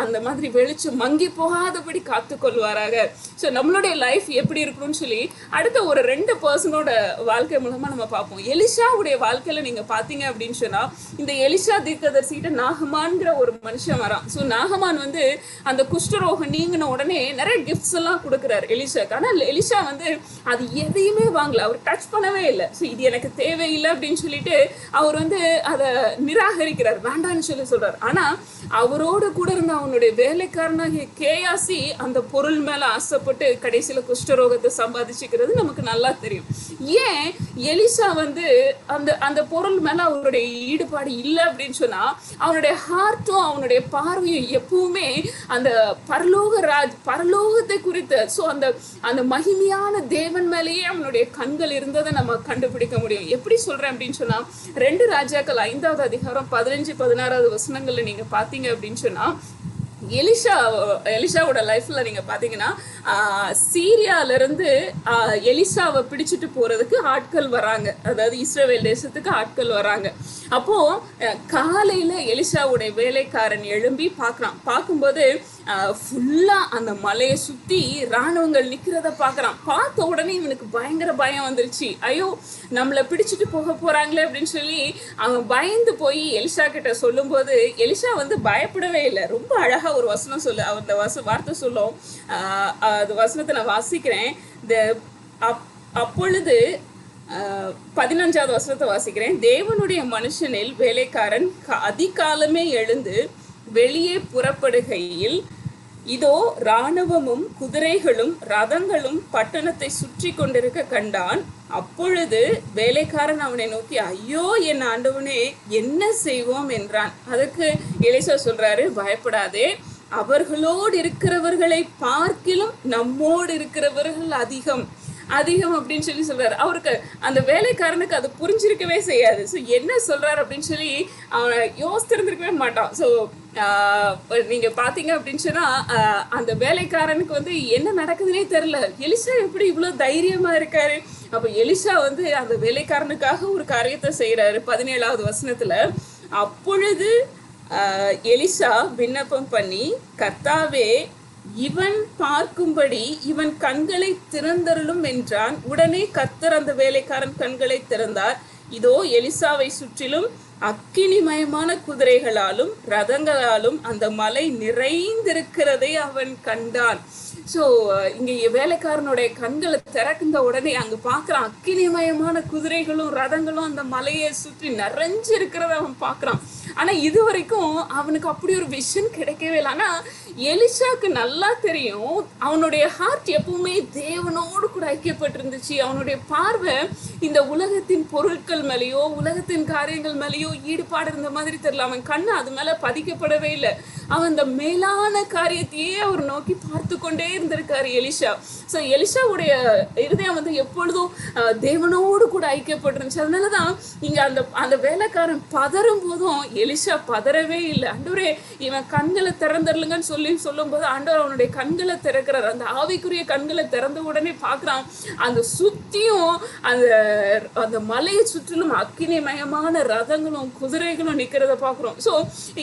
S1: அந்த மாதிரி வெளிச்சம் மங்கி போகாதபடி காத்து கொள்வாராக. ஸோ நம்மளுடைய லைஃப் எப்படி இருக்கணும்னு சொல்லி அடுத்த ஒரு 2 பர்சனோட வாழ்க்கை மூலமா நம்ம பார்ப்போம். எலிஷாவுடைய வாழ்க்கையில நீங்க பாத்தீங்க அப்படின்னு சொன்னா, இந்த எலிஷா தீர்க்கதரிசிட்ட நாகமான்கிற ஒரு மனுஷன் வரான். ஸோ நாகமான் அந்த குஷ்டரோகம் நீங்கின உடனே நிறைய கிஃப்ட்ஸ் எல்லாம் கொடுக்குறாரு எலிஷாக்கு. ஆனால் எலிஷா வந்து அது எதையுமே வாங்கல, அவர் டச் பண்ணவே இல்லை. ஸோ இது எனக்கு தேவையில்லை அப்படின்னு சொல்லிட்டு அவர் வந்து அதை நிராகரிக்கிறார், வேண்டான்னு சொல்லி சொல்றாரு. ஆனா அவரோடு கூட இருந்த அவனுடைய வேலைக்காரனாகிய கேயாசி அந்த பொருள் மேல ஆசைப்பட்டு கடைசியில குஷ்டரோகத்தை சம்பாதிச்சுக்கிறது நமக்கு நல்லா தெரியும். ஏன் எலிசா வந்து அந்த அந்த பொருள் மேல அவருடைய ஈடுபாடு இல்லை அப்படின்னு சொன்னா, அவனுடைய ஹார்ட்டும் அவனுடைய பார்வையும் எப்பவுமே அந்த பரலோகத்தை குறித்த, ஸோ அந்த அந்த மகிமையான தேவன் மேலேயே அவனுடைய கண்கள் இருந்ததை நம்ம கண்டுபிடிக்க முடியும். எப்படி சொல்றேன் அப்படின்னு சொன்னா, 2 ராஜாக்கள் 5வது அதிகாரம் 15-16 வசனங்கள்ல நீங்க பாத்தீங்க அப்படின்னு சொன்னா, எலிஷாவோட லைஃப்ல நீங்க பாத்தீங்கன்னா சீரியால இருந்து எலிஷாவை பிடிச்சிட்டு போறதுக்கு ஆட்கள் வராங்க, அதாவது இஸ்ரவேல் தேசத்துக்கு ஆட்கள் வராங்க. அப்போ காலையில எலிஷாவுடைய வேலைக்காரன் எழும்பி பார்க்கறான். பார்க்கும்போது ஃபுல்லா அந்த மலையை சுத்தி ராணுவங்கள் நிக்கிறத பார்க்கறான். பார்த்த உடனே இவனுக்கு பயங்கர பயம் வந்துருச்சு. ஐயோ, நம்மளை பிடிச்சிட்டு போக போறாங்களே அப்படின்னு சொல்லி அவன் பயந்து போய் எலிஷா கிட்ட சொல்லும் போது எலிஷா வந்து பயப்படவே இல்லை. ரொம்ப அழகா ஒரு வசனம் சொல்லு, அந்த வார்த்தை சொல்லும். அது வசனத்தை நான் வாசிக்கிறேன். அப்பொழுது 15வது வசனத்தை வாசிக்கிறேன். தேவனுடைய மனுஷனில் வேலைக்காரன் அதிகாலமே எழுந்து வெளியே புறப்படுகையில் இதோ இராணுவமும் குதிரைகளும் ரதங்களும் பட்டணத்தை சுற்றி கொண்டிருக்க கண்டான். அப்பொழுது வேலைக்காரன் அவனை நோக்கி, ஐயோ என் ஆண்டவனே, என்ன செய்வோம் என்றான். அதுக்கு எலிசா சொல்றாரு, பயப்படாதே, அவர்களோடு இருக்கிறவர்களை பார்க்கிலும் நம்மோடு இருக்கிறவர்கள் அதிகம் அப்படின்னு சொல்லி சொல்றாரு. அவருக்கு அந்த வேலைக்காரனுக்கு அது புரிஞ்சிருக்கவே செய்யாது. ஸோ என்ன சொல்றாரு அப்படின்னு சொல்லி அவனை யோசித்திருந்திருக்கவே மாட்டான். ஸோ நீங்க பாத்தீங்க அப்படின்னு சொன்னா அந்த வேலைக்காரனுக்கு வந்து என்ன நடக்குதுன்னே தெரியல. எலிசா எப்படி இவ்வளவு தைரியமா இருக்காரு? அப்ப எலிசா வந்து அந்த வேலைக்காரனுக்காக ஒரு காரியத்தை செய்யறாரு. 17வது வசனத்துல, அப்பொழுது எலிசா விண்ணப்பம் பண்ணி, கர்த்தாவே, இவன் பார்க்கும்படி இவன் கண்களை திறந்தருளும் என்றான். உடனே கர்த்தர் அந்த வேலைக்காரன் கண்களை திறந்தார். இதோ எலிசாவை சுற்றிலும் அக்கினிமயமான குதிரைகளாலும் ரதங்களாலும் அந்த மலை நிறைந்திருக்கிறதை அவன் கண்டான். ஸோ இங்க வேலைக்காரனுடைய கண்களை திறந்த உடனே அங்க பாக்குறான், அக்கினிமயமான குதிரைகளும் ரதங்களும் அந்த மலையை சுற்றி நிறைஞ்சு இருக்கிறத அவன் பாக்குறான். ஆனா இது வரைக்கும் அவனுக்கு அப்படி ஒரு விஷன் கிடைக்கவே இல்லை. ஆனா எலிஷாக்கு நல்லா தெரியும், அவனுடைய ஹார்ட் எப்பவுமே தேவனோடு கூட ஐக்கியப்பட்டிருந்துச்சு. அவனுடைய பார்வை இந்த உலகத்தின் பொருட்கள் மேலேயோ உலகத்தின் காரியங்கள் மேலேயோ ஈடுபாடு இருந்த மாதிரி தெரியல. அவன் கண்ணு அது மேல பதிக்கப்படவே இல்லை. அவன் இந்த மேலான காரியத்தையே அவர் நோக்கி பார்த்து கொண்டே இருந்திருக்காரு எலிஷா. ஸோ எலிஷாவுடைய இருதயம் வந்து எப்பொழுதும் தேவனோடு கூட ஐக்கியப்பட்டிருந்துச்சு. அதனாலதான் இங்க அந்த வேலைக்காரன் பதறும் போதும் எலிஷா பதறவே இல்லை. ஆண்டவரே, இவன் கண்களை திறந்துடலுங்கன்னு சொல்லும் போது ஆண்டவர் அவனுடைய கண்களை திறக்கிறார். அந்த ஆவிக்குரிய கண்களை திறந்த உடனே பார்க்குறான், அந்த சுத்தியும் அந்த மலையை சுற்றிலும் அக்கினிமயமான ரதங்களும் குதிரைகளும் நிக்கிறத பார்க்குறோம். ஸோ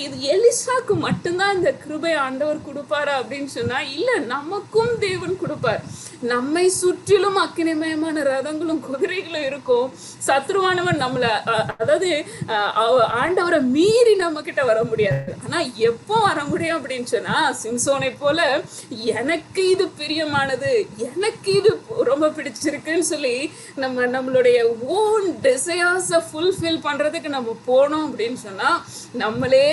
S1: இது எலிஷாக்கு மட்டும்தான் இந்த கிருபை ஆண்டவர் கொடுப்பாரா அப்படின்னு சொன்னா இல்ல, நமக்கும் தேவன் கொடுப்பார். நம்மை சுற்றிலும் அக்கினிமயமான ரதங்களும் குதிரைகளும் இருக்கும். சத்ருவானவன் நம்மள, அதாவது ஆண்டவரை மீறி நம்ம கிட்ட வர முடியாது. ஆனா எப்போ வர முடியும் அப்படின்னு சொன்னா, சிம்சோனை போல எனக்கு இது பிரியமானது, எனக்கு இது ரொம்ப பிடிச்சிருக்குன்னு சொல்லி நம்மளுடைய ஓன் டிசையர்ஸை ஃபுல்ஃபில் பண்றதுக்கு நம்ம போனோம் அப்படின்னு சொன்னா நம்மளே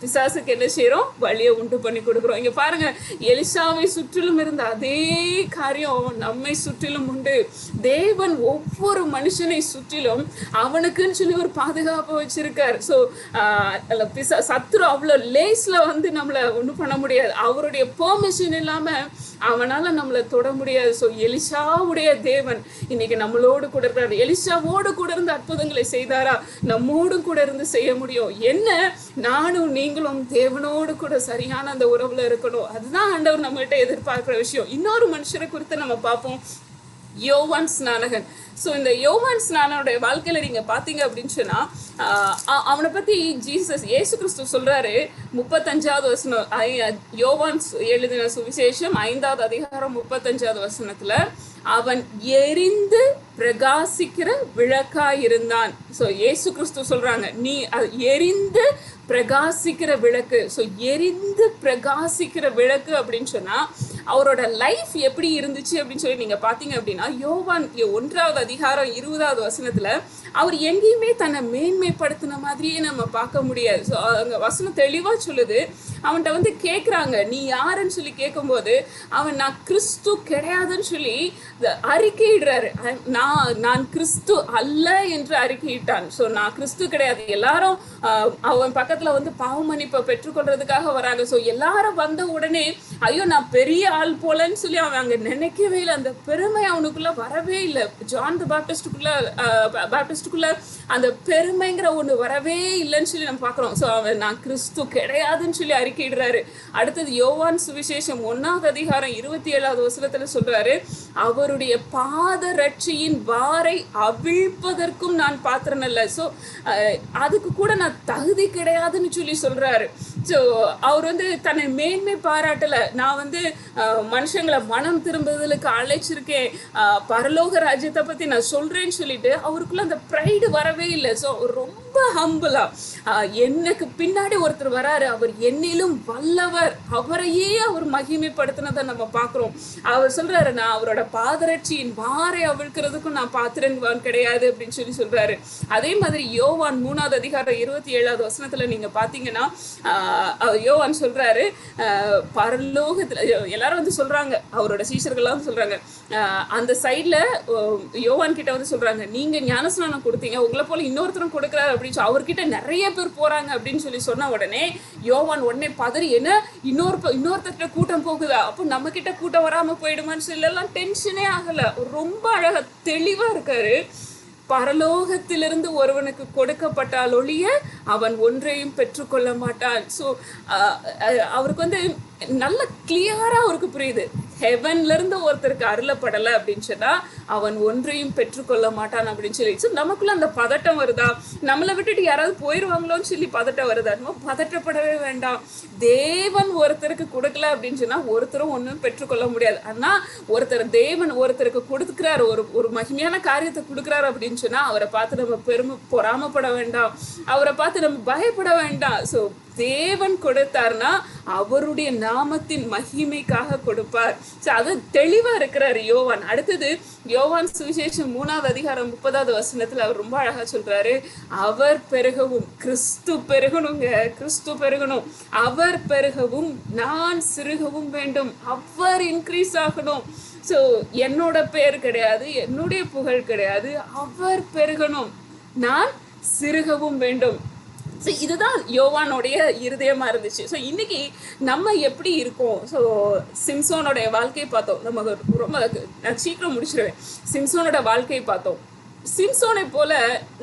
S1: பிசாசுக்கு என்ன செய்யறோம், வழியை உண்டு பண்ணி கொடுக்குறோம். இங்க பாருங்க, எலிசாவை சுற்றிலும் இருந்த அதே காரியம் நம்மை சுற்றிலும் உண்டு. தேவன் ஒவ்வொரு மனுஷனை சுற்றிலும் அவனுக்குன்னு சொல்லி ஒரு பாதுகாப்பு வச்சிருக்காரு. ஸோ சத்ரு அவ்வளவு லேஸ்ல வந்து நம்மளை ஒன்றும் பண்ண முடியாது. அவருடைய பெர்மிஷன் இல்லாம அவனால நம்மளை தொட முடியாது. ஸோ எலிசாவுடைய தேவன் இன்னைக்கு நம்மளோடு கூட இருக்கிறார். எலிசாவோடு கூட இருந்து அற்புதங்களை செய்தாரா, நம்மோடும் கூட இருந்து செய்ய முடியும். என்ன, நானும் நீங்களும் தேவனோடு கூட சரியான அந்த உறவுல இருக்கணும். அதுதான் ஆண்டவர் நம்மகிட்ட எதிர்பார்க்கிற விஷயம். இன்னொரு மனுஷரை குறித்து நம்ம பார்ப்போம், யோவான் ஸ்நானகன். ஸோ இந்த யோவான் ஸ்நானனுடைய வாழ்க்கையில நீங்க பாத்தீங்க அப்படின்னு சொன்னா அவனை பத்தி இயேசு கிறிஸ்து சொல்றாரு. 35வது வசனம், யோவான் எழுதின சுவிசேஷம் 5வது அதிகாரம் 35வது வசனத்துல, அவன் எரிந்து பிரகாசிக்கிற விளக்காய் இருந்தான். ஸோ இயேசு கிறிஸ்து சொல்றாங்க, நீ எரிந்து பிரகாசிக்கிற விளக்கு. ஸோ எரிந்து பிரகாசிக்கிற விளக்கு அப்படின்னு சொன்னா அவரோட லைஃப் எப்படி இருந்துச்சு அப்படின்னு சொல்லி நீங்கள் பார்த்தீங்க அப்படின்னா யோவான் 1:20 அவர் எங்கேயுமே தன்னை மேன்மைப்படுத்தின மாதிரியே நம்ம பார்க்க முடியாது. ஸோ அங்கே வசனம் தெளிவாக சொல்லுது. அவன்கிட்ட வந்து கேட்குறாங்க, நீ யாருன்னு சொல்லி கேட்கும்போது நான் கிறிஸ்து கிடையாதுன்னு சொல்லி அறிக்கையிடுறாரு. நான் கிறிஸ்து அல்ல என்று அறிக்கையிட்டான். ஸோ நான் கிறிஸ்து கிடையாது. எல்லாரும் அவன் பக்கத்தில் வந்து பாவ மன்னிப்பை பெற்றுக்கொள்றதுக்காக வராங்க. ஸோ எல்லாரும் வந்த உடனே ஐயோ நான் பெரிய ஆள் போலன்னு சொல்லி அவன் அங்கே நினைக்கவே இல்லை. அந்த பெருமை அவனுக்குள்ள வரவே இல்லை. ஜான் தி பாப்டிஸ்டுக்குள்ள அந்த பெருமைங்கிற ஒன்று வரவே இல்லைன்னு சொல்லி நம்ம பார்க்குறோம். ஸோ அவன் நான் கிறிஸ்து கிடையாதுன்னு சொல்லி அறிக்கையிடுறாரு. அடுத்தது யோவான் சுவிசேஷம் 1:27 சொல்றாரு, அவருடைய பாதரட்சியின் வாரை அவிழ்ப்பதற்கும் நான் பாத்திரன் அல்ல. ஸோ அதுக்கு கூட நான் தகுதி கிடையாதுன்னு சொல்லி சொல்றாரு. ஸோ அவர் வந்து தன்னை மேன்மை பாராட்டலை. நான் வந்து மனுஷங்களை மனம் திரும்புதலுக்கு அழைச்சிருக்கேன், பரலோக ராஜ்யத்தை பற்றி நான் சொல்கிறேன்னு சொல்லிட்டு அவருக்குள்ள அந்த ப்ரைடு வரவே இல்லை. ஸோ ரொம்ப ஹம்பிளா எனக்கு பின்னாடி ஒருத்தர் வராரு, அவர் என்னிலும் வல்லவர், அவரையே அவர் மகிமைப்படுத்தினதை நம்ம பார்க்குறோம். அவர் சொல்றாரு, நான் அவரோட பாதரட்சியின் வாரை அவிழ்க்கிறதுக்கும் நான் பாத்திரன் கிடையாது அப்படின்னு சொல்லி சொல்றாரு. அதே மாதிரி யோவான் 3:27 நீங்க பார்த்தீங்கன்னா யோவான் சொல்றாரு, பரலோகத்தில் எல்லாரும் வந்து சொல்றாங்க, அவரோட சீஷர்கள்லாம் சொல்றாங்க, அந்த சைட்ல யோவான் கிட்ட வந்து சொல்றாங்க, நீங்க ஞானஸ்நானம் கொடுத்தீங்க, உங்களை போல இன்னொருத்தரும் கொடுக்குறாரு அப்படின்னு சொல்லி அவர்கிட்ட நிறைய பேர் போறாங்க அப்படின்னு சொல்லி சொன்ன உடனே யோவான் உடனே பதறி, என்ன இன்னொருத்தர்கிட்ட கூட்டம் போகுதா, அப்போ நம்ம கிட்ட கூட்டம் வராம போயிடுமான்னு சொல்லி எல்லாம் டென்ஷனே ஆகல. ரொம்ப அழகா தெளிவா இருக்காரு. பரலோகத்திலிருந்து ஒருவனுக்கு கொடுக்கப்பட்டால் ஒழிய அவன் ஒன்றையும் பெற்றுக்கொள்ள மாட்டான். ஸோ அவருக்கு வந்து நல்ல கிளியரா அவருக்கு புரியுது, ஹெவன்ல இருந்து ஒருத்தருக்கு அருளப்படலை அப்படின்னு சொன்னா அவன் ஒன்றையும் பெற்றுக்கொள்ள மாட்டான் அப்படின்னு சொல்லி. ஸோ நமக்குள்ள அந்த பதட்டம் வருதா, நம்மளை விட்டுட்டு யாராவது போயிடுவாங்களோன்னு சொல்லி பதட்டம் வருதா? நம்ம பதட்டப்படவே வேண்டாம். தேவன் ஒருத்தருக்கு கொடுக்கல அப்படின்னு சொன்னா ஒருத்தரும் ஒன்றும் பெற்றுக்கொள்ள முடியாது. ஆனா தேவன் ஒருத்தருக்கு கொடுக்குறாரு, ஒரு மகிமையான காரியத்தை கொடுக்குறாரு அப்படின்னு சொன்னா அவரை பார்த்து நம்ம பொறாமப்பட வேண்டாம், அவரை பார்த்து நம்ம பயப்பட வேண்டாம். ஸோ தேவன் கொடுத்தார்னா அவருடைய நாமத்தின் மகிமைக்காக கொடுப்பார். ஸோ அது தெளிவா இருக்கிறாரு யோவான். அடுத்தது யோவான் சுவிசேஷம் 3:30 அவர் ரொம்ப அழகா சொல்றாரு, அவர் பெருகவும், கிறிஸ்து பெருகணுங்க, கிறிஸ்து பெருகணும், அவர் பெருகவும் நான் சிறுகவும் வேண்டும், அவர் இன்க்ரீஸ் ஆகணும். ஸோ என்னோட பேர் கிடையாது, என்னுடைய புகழ் கிடையாது, அவர் பெருகணும், நான் சிறுகவும் வேண்டும். ஸோ இதுதான் யோவானுடைய இருதயமா இருந்துச்சு. ஸோ இன்னைக்கு நம்ம எப்படி இருக்கோம்? ஸோ சிம்சோனோடைய வாழ்க்கையை பார்த்தோம். நம்ம ரொம்ப நான் சீக்கிரம் முடிச்சிருவேன். சிம்சோனோட வாழ்க்கையை பார்த்தோம். சிம்சோனை போல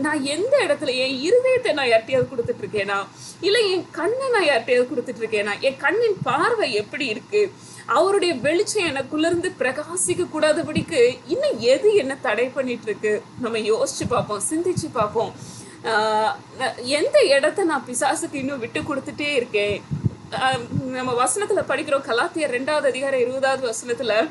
S1: நான் எந்த இடத்துல என் இருதயத்தை நான் யார்ட்டையாவது கொடுத்துட்டு இருக்கேனா, இல்லை என் கண்ணை நான் யார்ட்டையாவது கொடுத்துட்டு இருக்கேனா, என் கண்ணின் பார்வை எப்படி இருக்கு, அவருடைய வெளிச்சம் எனக்குள்ளேருந்து பிரகாசிக்க கூடாதபடிக்கு இன்னும் எது என்ன தடை பண்ணிட்டு இருக்கு? நம்ம யோசிச்சு பார்ப்போம், சிந்திச்சு பார்ப்போம். எந்த இடத்த நான் பிசாசுக்கு இன்னும் விட்டு கொடுத்துட்டே இருக்கேன்? நம்ம வசனத்துல படிக்கிறோம், கலாத்தியர் 2:20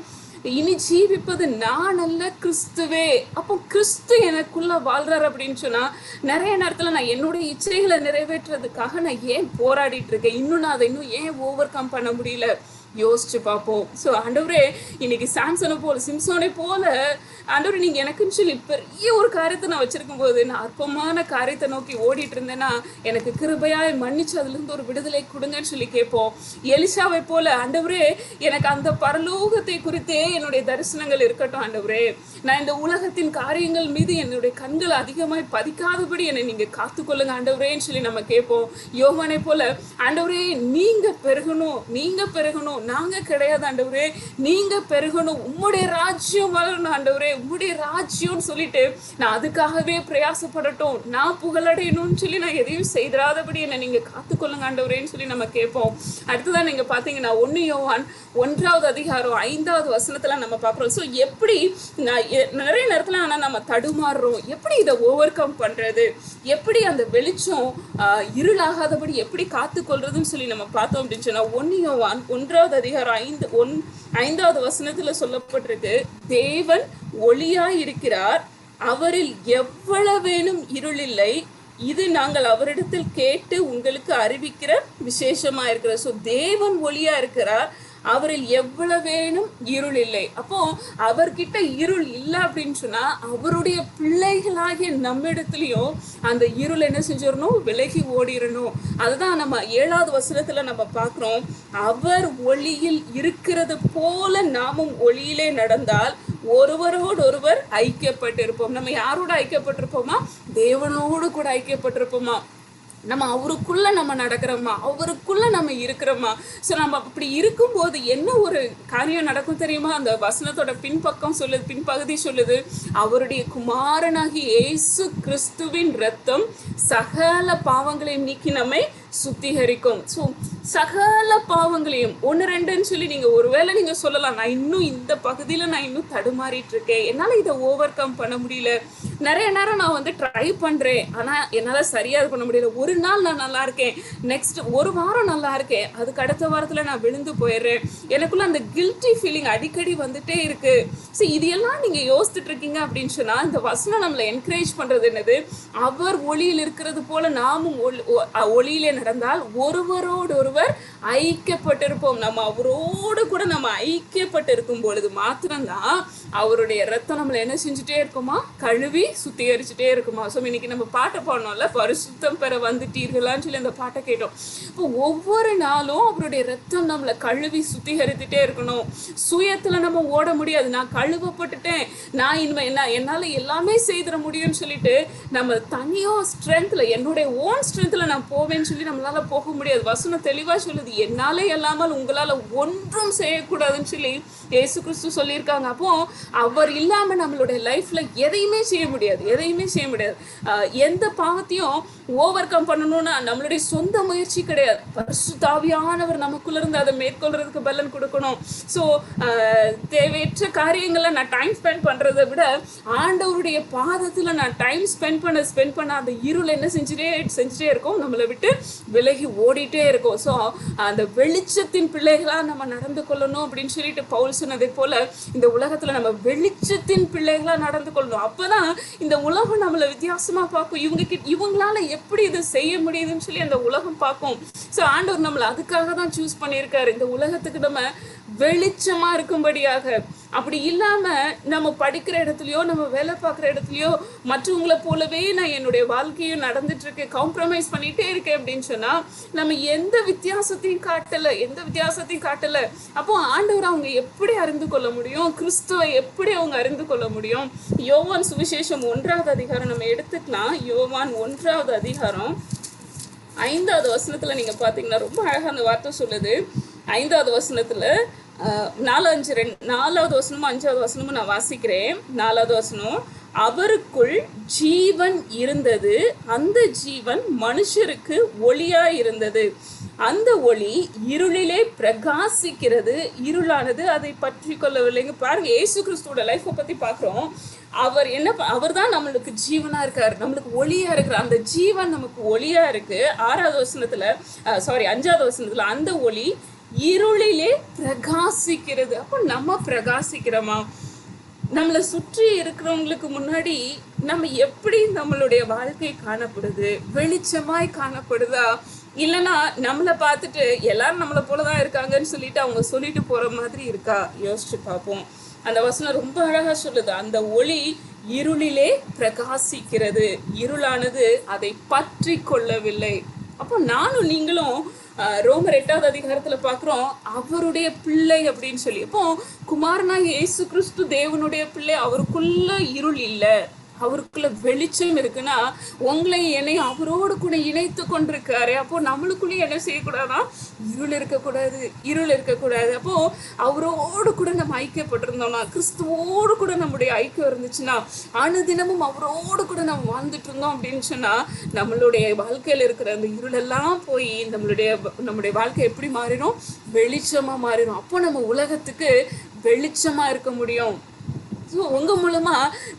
S1: இனி ஜீவிப்பது நான் அல்ல, கிறிஸ்துவே. அப்போ கிறிஸ்து எனக்குள்ள வாழ்றாரு அப்படின்னு சொன்னா நிறைய நேரத்துல நான் என்னுடைய இச்சைகளை நிறைவேற்றுறதுக்காக நான் ஏன் போராடிட்டு இருக்கேன்? இன்னும் நான் அதை இன்னும் ஏன் ஓவர் கம் பண்ண முடியல? யோசிச்சு பார்ப்போம். ஸோ ஆண்டவரே, இன்னைக்கு சிம்சோனை போல ஆண்டவரே நீங்க எனக்குன்னு சொல்லி பெரிய ஒரு காரியத்தை நான் வச்சிருக்கும் போது, நான் அற்பமான காரியத்தை நோக்கி ஓடிட்டு இருந்தேன்னா எனக்கு கிருபையாய் மன்னிச்சு அதுல இருந்து ஒரு விடுதலை கொடுங்கன்னு சொல்லி கேட்போம். எலிசாவை போல ஆண்டவரே எனக்கு அந்த பரலோகத்தை குறித்தே என்னுடைய தரிசனங்கள் இருக்கட்டும் ஆண்டவரே, நான் இந்த உலகத்தின் காரியங்கள் மீது என்னுடைய கண்கள் அதிகமாய் பதிக்காதபடி என்னை நீங்க காத்துக்கொள்ளுங்க ஆண்டவரேன்னு சொல்லி நம்ம கேட்போம். யோவானை போல ஆண்டவரே நீங்க பெருகணும், நீங்க பெருகணும், நாங்க கிடையாது ஆண்டவரே, நீங்க பெருகணும், உம்முடைய ராஜ்யம் வளரணும் ஆண்டவரே, உம்முடைய ராஜ்யம்னு சொல்லிட்டு நான் அதுக்காகவே பிரயாசப்படட்டும், நான் புகழடையணும்னு சொல்லி நான் எதையும் செய்திராதபடி என்னை நீங்க காத்துக்கொள்ளுங்க ஆண்டவரேன்னு சொல்லி நம்ம கேட்போம். அடுத்ததான் நீங்க பாத்தீங்கன்னா 1 யோவான் 1:5 நம்ம பார்க்குறோம். ஸோ எப்படி நிறைய நேரத்துல ஆனால் நம்ம தடுமாறுறோம், எப்படி இதை ஓவர் கம் பண்றது, எப்படி அந்த வெளிச்சம் இருளாகாதபடி எப்படி காத்துக்கொள்றதுன்னு சொல்லி நம்ம பார்த்தோம் அப்படின்னு சொன்னா 1 யோவான் 1:5 சொல்லப்பட்டிருக்கு, தேவன் ஒளியாய் இருக்கிறார், அவரில் எவ்வளவேனும் இருள் இல்லை, இது நாங்கள் அவரிடத்தில் கேட்டு உங்களுக்கு அறிவிக்கிற விசேஷமா இருக்கிற. ஸோ தேவன் ஒளியா இருக்கிறார், அவரில் எவ்வளவேனும் இருள் இல்லை. அப்போ அவர்கிட்ட இருள் இல்லை அப்படின்னு சொன்னா அவருடைய பிள்ளைகளாகிய நம்மிடத்துலயும் அந்த இருள் என்ன செஞ்சிடணும், விலகி ஓடிடணும். அதுதான் நம்ம 7வது வசனத்துல நம்ம பார்க்கிறோம். அவர் ஒளியில் இருக்கிறது போல நாமும் ஒளியிலே நடந்தால் ஒருவரோடு ஒருவர் ஐக்கியப்பட்டிருப்போம். நம்ம யாரோட ஐக்கியப்பட்டிருப்போமா? தேவனோடு கூட ஐக்கியப்பட்டிருப்போமா. நம்ம அவருக்குள்ள நம்ம நடக்கிறோமா, அவருக்குள்ள நம்ம இருக்கிறோமா. ஸோ நம்ம அப்படி இருக்கும்போது என்ன ஒரு காரியம் நடக்கும் தெரியுமா? அந்த வசனத்தோட பின்பக்கம் சொல்லுது, பின்பகுதி சொல்லுது, அவருடைய குமாரனாகி இயேசு கிறிஸ்துவின் இரத்தம் சகல பாவங்களையும் நீக்கி நம்மை சுத்திகரிக்கும். ஸோ சகல பாவங்களையும் 1-2ன்னு சொல்லி நீங்கள் ஒருவேளை நீங்கள் சொல்லலாம், நான் இன்னும் இந்த பகுதியில் நான் இன்னும் தடுமாறிட்டு இருக்கேன், என்னால் இதை ஓவர் கம் பண்ண முடியல, நிறைய நேரம் நான் வந்து ட்ரை பண்ணுறேன் ஆனால் என்னால் சரியாக இது பண்ண முடியல, ஒரு நாள் நான் நல்லா இருக்கேன், நெக்ஸ்ட் ஒரு வாரம் நல்லா இருக்கேன், அதுக்கு அடுத்த வாரத்தில் நான் விழுந்து போயிடுறேன், எனக்குள்ள அந்த கில்ட்டி ஃபீலிங் அடிக்கடி வந்துட்டே இருக்கு. ஸோ இது எல்லாம் நீங்கள் யோசிச்சுட்டு இருக்கீங்க அப்படின்னு சொன்னால் இந்த வசனம் நம்மளை என்கரேஜ் பண்ணுறது என்னது? அவர் ஒளியில் இருக்கிறது போல நாமும் ஒளியிலே நடந்தால் ஒருவரோடு ஒருவர் ஐக்கியப்பட்டிருப்போம். நம்ம அவரோடு கூட நம்ம ஐக்கியப்பட்டு இருக்கும் பொழுது மாத்திரம்தான் அவருடைய ரத்தம் நம்மளை என்ன செஞ்சுட்டே இருக்குமா, கழுவி சுத்திகரிச்சுட்டே இருக்குமா. ஸோ இன்னைக்கு நம்ம பாட்டை பாடணும்ல, பரிசுத்தம் பெற வந்துட்டீர்களான்னு சொல்லி அந்த பாட்டை கேட்டோம். இப்போ ஒவ்வொரு நாளும் அவருடைய ரத்தம் நம்மளை கழுவி சுத்திகரித்துட்டே இருக்கணும். சுயத்துல நம்ம ஓட முடியாது, நான் கழுவப்பட்டுட்டேன், நான் இனிமே என்ன என்னால் எல்லாமே செய்திட முடியும்னு சொல்லிட்டு நம்ம தனியோ ஸ்ட்ரென்த்ல, என்னுடைய ஓன் ஸ்ட்ரென்த்ல நான் போவேன்னு சொல்லி நம்மளால போக முடியாது. வசனம் தெளிவா சொல்லுது, என்னாலே இல்லாமல் உங்களால ஒன்றும் செய்யக்கூடாதுன்னு சொல்லி இயேசு கிறிஸ்து சொல்லியிருக்காங்க. அப்போ அவர் இல்லாம நம்மளுடைய லைஃப்ல எதையுமே செய்ய முடியாது, எதையுமே செய்ய முடியாது. எந்த பாவத்தையும் ஓவர் கம் பண்ணணும்னா நம்மளுடைய சொந்த முயற்சி கிடையாது, பரிசுத்த ஆவியானவர் நமக்குள்ள இருந்து அதை மேற்கொள்றதுக்கு பலன் கொடுக்கணும். ஸோ தேவையற்ற காரியங்களை நான் டைம் ஸ்பெண்ட் பண்றதை விட ஆண்டவருடைய பாதத்துல நான் டைம் ஸ்பெண்ட் பண்ண அந்த இருள் என்ன செஞ்சுட்டே இருக்கும், நம்மளை விட்டு விலகி ஓடிட்டே இருக்கும். ஸோ அந்த வெளிச்சத்தின் பிள்ளைகளா நம்ம நடந்து கொள்ளணும் அப்படின்னு சொல்லிட்டு பவுல் சொன்னதை போல இந்த உலகத்துல நம்ம வெளிச்சத்தின் பிள்ளைகளா நடந்து கொள்ளணும். அப்பதான் இந்த உலகம் நம்மளை வித்தியாசமா பார்க்கும். இவங்களால எப்படி இதை செய்ய முடியுதுன்னு சொல்லி அந்த உலகம் பார்க்கும். ஸோ ஆண்டவர் நம்மளை அதுக்காக தான் சூஸ் பண்ணியிருக்காரு, இந்த உலகத்துக்கு நம்ம வெளிச்சமா இருக்கும்படியாக. அப்படி இல்லாம நம்ம படிக்கிற இடத்துலயோ நம்ம வேலை பார்க்குற இடத்துலயோ மற்றவங்களை போலவே நான் என்னுடைய வாழ்க்கையும் நடந்துட்டு இருக்கேன், காம்ப்ரமைஸ் பண்ணிட்டே இருக்கேன் அப்படின்னு சொன்னா நம்ம எந்த வித்தியாசத்தையும் காட்டல. அப்போ ஆண்டவர் அவங்க எப்படி அறிந்து கொள்ள முடியும், கிறிஸ்துவை எப்படி அவங்க அறிந்து கொள்ள முடியும்? யோவான் சுவிசேஷம் 1வது அதிகாரம் நம்ம எடுத்துக்கலாம். யோவான் 1வது அதிகாரம் 5வது வசனத்துல நீங்க பாத்தீங்கன்னா ரொம்ப அழகா அந்த வார்த்தை சொல்லுது. 5வது வசனத்துல 4வது வசனமும் 5வது வசனமும் நான் வாசிக்கிறேன். 4வது வசனம், அவருக்குள் ஜீவன் இருந்தது, அந்த ஜீவன் மனுஷருக்கு ஒளியா இருந்தது, அந்த ஒளி இருளிலே பிரகாசிக்கிறது, இருளானது அதை பற்றி கொள்ளவில்லைங்க. பாருங்க, இயேசு கிறிஸ்துவோட லைஃப்பை பத்தி பார்க்குறோம். அவர் தான் நம்மளுக்கு ஜீவனா இருக்காரு, நம்மளுக்கு ஒளியா இருக்கிறார். அந்த ஜீவன் நமக்கு ஒளியா இருக்கு. 5வது வசனத்துல அந்த ஒளி இருளிலே பிரகாசிக்கிறது. அப்போ நம்ம பிரகாசிக்கிறோமா? நம்மளை சுற்றி இருக்கிறவங்களுக்கு முன்னாடி நம்ம எப்படி நம்மளுடைய வாழ்க்கை காணப்படுது? வெளிச்சமாய் காணப்படுதா? இல்லைன்னா நம்மளை பார்த்துட்டு எல்லாரும் நம்மளை போலதான் இருக்காங்கன்னு சொல்லிட்டு அவங்க சொல்லிட்டு போற மாதிரி இருக்கா? யோசிச்சு பார்ப்போம். அந்த வசனம் ரொம்ப அழகா சொல்லுது, அந்த ஒளி இருளிலே பிரகாசிக்கிறது, இருளானது அதை பற்றி கொள்ளவில்லை. அப்போ நானும் நீங்களும் ரோமர் 8வது அதிகாரத்துல பார்க்குறோம் அவருடைய பிள்ளை அப்படின்னு சொல்லி. அப்போ குமாரனாகிய இயேசு கிறிஸ்து தேவனுடைய பிள்ளை, அவருக்குள்ள இருள் இல்லை, அவருக்குள்ள வெளிச்சம் இருக்குன்னா உங்களை என்னையும் அவரோடு கூட இணைத்து கொண்டிருக்காரு. அப்போ நம்மளுக்குள்ளேயும் என்ன செய்யக்கூடாதா? இருள் இருக்கக்கூடாது. அப்போ அவரோடு கூட நம்ம ஐக்கியப்பட்டிருந்தோம்னா, கிறிஸ்துவோடு கூட நம்முடைய ஐக்கியம் இருந்துச்சுன்னா, அனுதினமும் அவரோடு கூட நம்ம வாழ்ந்துட்டு இருந்தோம் அப்படின்னு சொன்னா நம்மளுடைய வாழ்க்கையில இருக்கிற அந்த இருளெல்லாம் போய் நம்மளுடைய வாழ்க்கை எப்படி மாறிடும்? வெளிச்சமா மாறிடும். அப்போ நம்ம உலகத்துக்கு வெளிச்சமா இருக்க முடியும். ஸோ உங்க மூலமா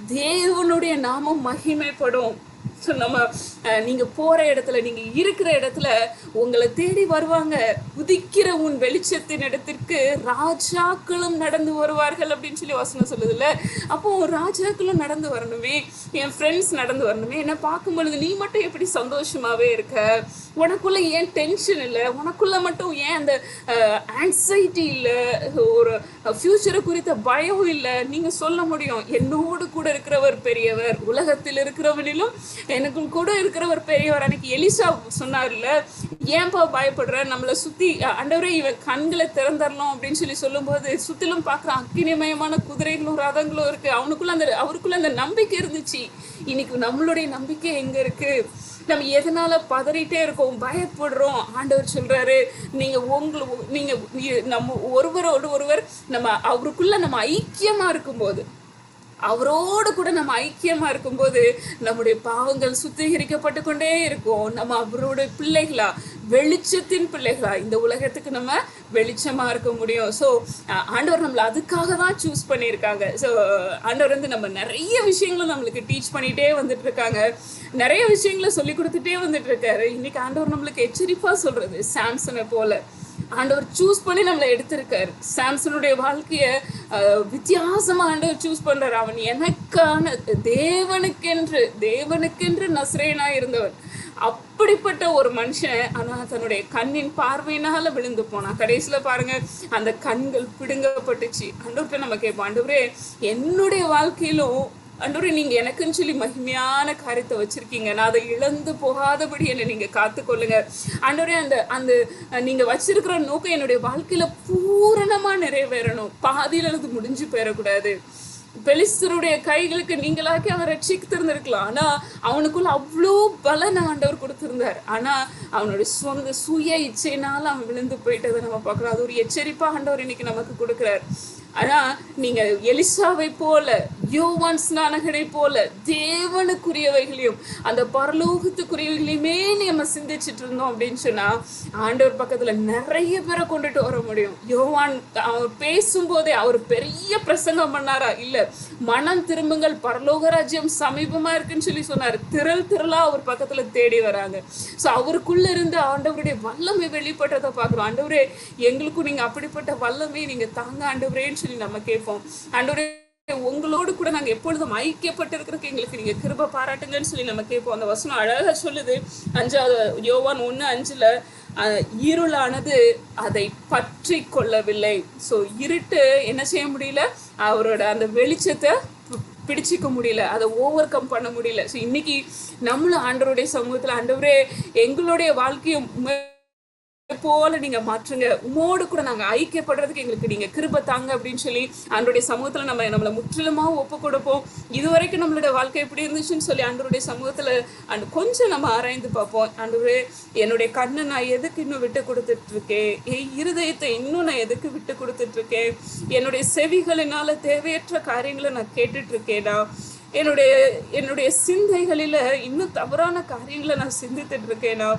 S1: தேவனுடைய நாமம் மகிமைப்படும். ஸோ நம்ம நீங்கள் போகிற இடத்துல, நீங்கள் இருக்கிற இடத்துல உங்களை தேடி வருவாங்க. உதிக்கிற உன் வெளிச்சத்தின் இடத்திற்கு ராஜாக்களும் நடந்து வருவார்கள் அப்படின்னு சொல்லி வசனம் சொல்லுதுல்ல. அப்போது ராஜாக்களும் நடந்து வரணுமே, என் ஃப்ரெண்ட்ஸ் நடந்து வரணுமே. என்னை பார்க்கும் பொழுது நீ மட்டும் எப்படி சந்தோஷமாகவே இருக்க, உனக்குள்ளே ஏன் டென்ஷன் இல்லை, உனக்குள்ளே மட்டும் ஏன் அந்த ஆங்ஸைட்டி இல்லை, ஒரு ஃப்யூச்சரை குறித்த பயம் இல்லை. நீங்கள் சொல்ல முடியும், என்னோடு கூட இருக்கிறவர் பெரியவர், உலகத்தில் இருக்கிறவனிலும் எனக்கு கூட இருக்கிறவர் பெரியவர். அன்னைக்கு எலிசா சொன்னார்ல, ஏன்பா பயப்படுற, நம்மளை சுற்றி ஆண்டவரே இவன் கண்களை திறந்தரணும் அப்படின்னு சொல்லி சொல்லும்போது சுற்றிலும் பார்க்குறான், அக்கினிமயமான குதிரைகளும் ரதங்களும் இருக்குது. அவருக்குள்ள அந்த நம்பிக்கை இருந்துச்சு. இன்னைக்கு நம்மளுடைய நம்பிக்கை எங்கே இருக்குது? நம்ம எதனால பதறிட்டே இருக்கோம், பயப்படுறோம்? ஆண்டவர் சொல்றாரு, நம்ம ஒருவரோடு ஒருவர் நம்ம அவருக்குள்ள நம்ம ஐக்கியமா இருக்கும்போது, அவரோடு கூட நம்ம ஐக்கியமா இருக்கும்போது நம்முடைய பாவங்கள் சுத்திகரிக்கப்பட்டு கொண்டே இருக்கும். நம்ம அவரோட பிள்ளைகளா, வெளிச்சத்தின் பிள்ளைகளா இந்த உலகத்துக்கு நம்ம வெளிச்சமா இருக்க முடியும். ஸோ ஆண்டவர் நம்மளை அதுக்காக தான் சூஸ் பண்ணியிருக்காங்க. ஸோ ஆண்டவர் நம்ம நிறைய விஷயங்களும் நம்மளுக்கு டீச் பண்ணிகிட்டே வந்துட்டு இருக்காங்க, நிறைய விஷயங்களை சொல்லி கொடுத்துட்டே வந்துட்டு இருக்காரு. இன்னைக்கு ஆண்டவர் நம்மளுக்கு எச்சரிப்பா சொல்றது, சாம்சனை போல ஆண்டவர் சூஸ் பண்ணி நம்மளை எடுத்திருக்காரு. சாம்சனுடைய வாழ்க்கையை வித்தியாசமாக ஆண்டவர் சூஸ் பண்றாரு. அவன் எனக்கான தேவனுக்கென்று நஸ்ரேனா இருந்தவன். அப்படிப்பட்ட ஒரு மனுஷன் ஆனால் தன்னுடைய கண்ணின் பார்வையினால விழுந்து போனான். கடைசியில் பாருங்க, அந்த கண்கள் பிடுங்கப்பட்டுச்சு. ஆண்டவர்கிட்ட நம்ம கேட்போம், ஆண்டவரே என்னுடைய வாழ்க்கையிலும் ஆண்டவரே நீங்கள் எனக்குன்னு சொல்லி மகிமையான காரியத்தை வச்சுருக்கீங்க, நான் அதை இழந்து போகாதபடி என்னை நீங்கள் காத்துக்கொள்ளுங்க. ஆண்டவரே அந்த நீங்கள் வச்சிருக்கிற நோக்கம் என்னுடைய வாழ்க்கையில் பூரணமாக நிறைவேறணும், பாதியில் அது முடிஞ்சு போயிடக்கூடாது. பெலிஸ்தருடைய கைகளுக்கு நீங்களாக்கி அவன் ரட்சித்திருந்திருக்கலாம், ஆனால் அவனுக்குள்ள அவ்வளோ பலன் ஆண்டவர் கொடுத்துருந்தார். ஆனால் அவனுடைய சொந்த சுய இச்சையினால அவன் விழுந்து போயிட்டதை நம்ம பார்க்குறோம். அது ஒரு எச்சரிப்பாக ஆண்டவர் இன்னைக்கு நமக்கு கொடுக்குறார். ஆனால் நீங்கள் எலிசாவை போல, யோவான் ஸ்நானகனை போல தேவனுக்குரியவைகளையும் அந்த பரலோகத்துக்குரியவைகளையுமே நம்ம சிந்திச்சுட்டு இருந்தோம் அப்படின்னு சொன்னால் ஆண்டவர் பக்கத்தில் நிறைய பேரை கொண்டுட்டு வர முடியும். யோவான் அவர் பேசும்போதே அவர் பெரிய பிரசங்கம் பண்ணாரா? இல்லை, மனம் திரும்புங்கள், பரலோக ராஜ்யம் சமீபமாக இருக்குன்னு சொல்லி சொன்னார். திரளாக அவர் பக்கத்தில் தேடி வராங்க. ஸோ அவருக்குள்ளே இருந்து ஆண்டவருடைய வல்லமை வெளிப்பட்டதை பார்க்குறோம். ஆண்டவரே எங்களுக்கும் நீங்கள் அப்படிப்பட்ட வல்லமை நீங்கள் தாங்க ஆண்டவரேன்னு சொல்லி நம்ம கேட்போம். ஆண்டவரே உங்களோடு கூட நாங்கள் எப்பொழுதும் ஐக்கியப்பட்டிருக்கிறதுக்கு எங்களுக்கு நீங்கள் கிருபை பாராட்டுங்கன்னு சொல்லி நம்ம கேட்போம். அந்த வசனம் அழகாக சொல்லுது, 5 யோவான் 1:5 இருளானது அதை பற்றி கொள்ளவில்லை. ஸோ இருட்டு என்ன செய்ய முடியல, அவரோட அந்த வெளிச்சத்தை பிடிச்சிக்க முடியல, அதை ஓவர் கம் பண்ண முடியல. ஸோ இன்னைக்கு நம்மளும் ஆண்டவருடைய சமூகத்தில், ஆண்டவரே எங்களுடைய வாழ்க்கையை போல நீங்க மாற்றுங்க, உமோடு கூட நாங்க ஐக்கியப்படுறதுக்கு எங்களுக்கு நீங்க கிருபை தாங்க அப்படின்னு சொல்லி ஆண்டவருடைய சமூகத்துல நம்மளை முற்றிலுமாக ஒப்பு கொடுப்போம். இதுவரைக்கும் நம்மளோட வாழ்க்கை எப்படி இருந்துச்சுன்னு சொல்லி ஆண்டவருடைய சமூகத்துல கொஞ்சம் நம்ம ஆராய்ந்து பார்ப்போம். ஆண்டவரே என்னுடைய கண்ணை நான் எதுக்கு இன்னும் விட்டு கொடுத்துட்டு இருக்கேன், என் இருதயத்தை இன்னும் நான் எதுக்கு விட்டு கொடுத்துட்டு இருக்கேன், என்னுடைய செவிகளினால தேவையற்ற காரியங்களை நான் கேட்டுட்டு இருக்கேனா, என்னுடைய சிந்தைகளில் இன்னும் தவறான காரியங்களை நான் சிந்தித்துட்டு இருக்கேனா,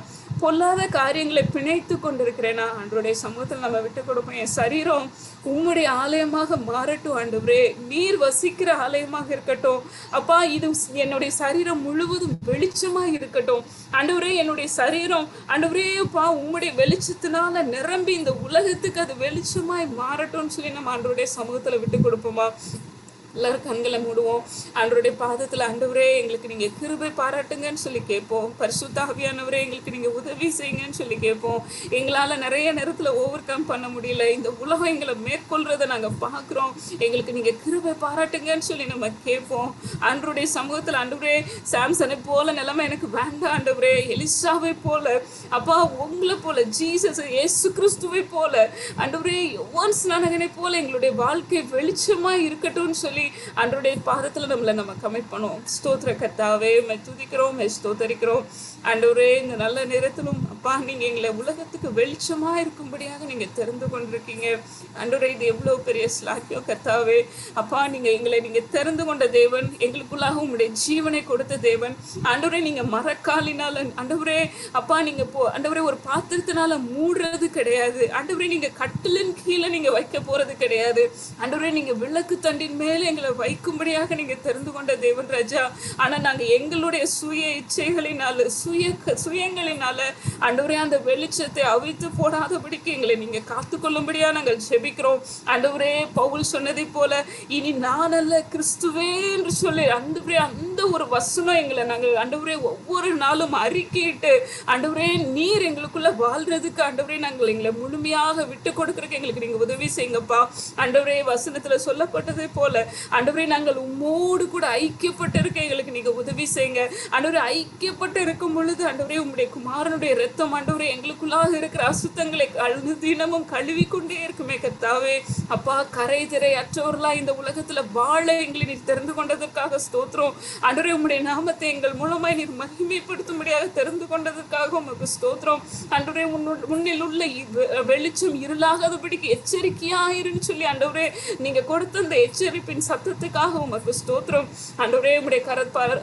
S1: பொல்லாத காரியங்களை பிணைத்து கொண்டிருக்கிறேனா? ஆண்டவருடைய சமூகத்தில் நம்ம விட்டு கொடுப்போம். என் சரீரம் உம்முடைய ஆலயமாக மாறட்டும் ஆண்டவரே, நீர் வசிக்கிற ஆலயமாக இருக்கட்டும் அப்பா. இது என்னுடைய சரீரம் முழுவதும் வெளிச்சமாக இருக்கட்டும் ஆண்டவரே. என்னுடைய சரீரம் ஆண்டவரேப்பா உம்முடைய வெளிச்சத்தினால நிரம்பி இந்த உலகத்துக்கு அது வெளிச்சமாய் மாறட்டும்னு சொல்லி நம்ம ஆண்டவருடைய சமூகத்தில் விட்டு கொடுப்போமா? எல்லாரும் கண்களை மூடுவோம். ஆண்டவருடைய பாதத்தில், ஆண்டவரே எங்களுக்கு நீங்கள் கிருபை பாராட்டுங்கன்னு சொல்லி கேட்போம். பரிசுத்த ஆவியானவரே எங்களுக்கு நீங்கள் உதவி செய்யுங்கன்னு சொல்லி கேட்போம். எங்களால் நிறைய நேரத்தில் ஓவர் கம் பண்ண முடியல, இந்த உலகம் எங்களை மேற்கொள்றதை நாங்கள் பார்க்குறோம், எங்களுக்கு நீங்கள் கிருபை பாராட்டுங்கன்னு சொல்லி நம்ம கேட்போம். ஆண்டவருடைய சமூகத்தில், ஆண்டவரே சாம்சனை போல நிலைமை எனக்கு வேண்டாம் ஆண்டவரே, எலிசாவை போல அப்பா, உங்களை போல ஜீசஸ் இயேசு கிறிஸ்துவை போல ஆண்டவரே, யோவான் ஸ்நானகனை போல எங்களுடைய வாழ்க்கை வெளிச்சமாக இருக்கட்டும்னு சொல்லி ஆண்டவருடைய பாதத்தில் நம்ம கமிட் பண்ணுவோம். ஸ்தோத்திர கர்த்தாவே, துதிக்கிறோம், ஸ்தோத்தரிக்கிறோம் ஆண்டவரே. இந்த நல்ல நேரத்திலும் அப்பா நீங்க எங்களை உலகத்துக்கு வெளிச்சமா இருக்கும்படியாக நீங்க தெரிந்து கொண்டிருக்கீங்க. ஆண்டவரே இது எவ்வளவு பெரிய ஸ்லாக்கியம் கர்த்தாவே. அப்பா நீங்க தெரிந்து கொண்ட தேவன், எங்களுக்குள்ளாக உங்களுடைய ஜீவனை கொடுத்த தேவன். ஆண்டவரே நீங்க மரக்காலினால ஆண்டவரே அப்பா நீங்க ஆண்டவரே ஒரு பாத்திரத்தினால மூடுறது கிடையாது. ஆண்டவரே நீங்க கட்டிலின் கீழே நீங்க வைக்க போறது கிடையாது. ஆண்டவரே நீங்க விளக்கு தண்டின் மேல எங்களை வைக்கும்படியாக நீங்க தெரிந்து கொண்ட தேவன் ராஜா. ஆனா நாங்க எங்களுடைய சுய இச்சைகளினால சுயங்களினால ஆண்டவரே அந்த வெளிச்சத்தை அவிழ்த்து போடாதபடிக்கு எங்களை நீங்க காத்துக்கொள்ளும்படியா நாங்கள் ஜெபிக்கிறோம். ஆண்டவரே பவுல் சொன்னதை போல இனி நான் அல்ல கிறிஸ்துவே என்று சொல்லி ஆண்டவரே அந்த ஒரு வசனம் எங்களை நாங்கள் ஆண்டவரே ஒவ்வொரு நாளும் அறிக்கையிட்டு ஆண்டவரே நீர் எங்களுக்குள்ள வாழ்றதுக்கு ஆண்டவரே நாங்கள் எங்களை முழுமையாக விட்டு கொடுக்கறதுக்கு எங்களுக்கு நீங்க உதவி செய்யுங்கப்பா. ஆண்டவரே வசனத்துல சொல்லப்பட்டதை போல ஆண்டவரே நாங்கள் உம்மோடு கூட ஐக்கியப்பட்டு இருக்க எங்களுக்கு நீங்க உதவி செய்யுங்க. ஆண்டவரே ஐக்கியப்பட்டு இருக்கும் பொழுது ஆண்டவரே உம்முடைய குமாரனுடைய இரத்தம் ஆண்டவரே எங்களுக்குள்ளாக இருக்கிற அசுத்தங்களை தினமும் கழுவி கொண்டே இருக்குமே கர்த்தாவே. அப்பா கரை திரை அற்றவர்களா இந்த உலகத்துல வாழ எங்களை நீர் தெரிந்து கொண்டதற்காக ஸ்தோத்திரம். ஆண்டவரே உம்முடைய நாமத்தை எங்கள் மூலமாய் நீர் மகிமைப்படுத்தும்படியாக தெரிந்து கொண்டதற்காக உமக்கு ஸ்தோத்திரம். ஆண்டவரே முன்னில் உள்ள வெளிச்சம் இருளாகாதபடிக்கு எச்சரிக்கையாயிருன்னு சொல்லி ஆண்டவரே நீங்க கொடுத்த அந்த எச்சரிப்பின் சத்தத்துக்காக உமக்கு ஸ்தோத்திரம். ஆண்டவரே உம்முடைய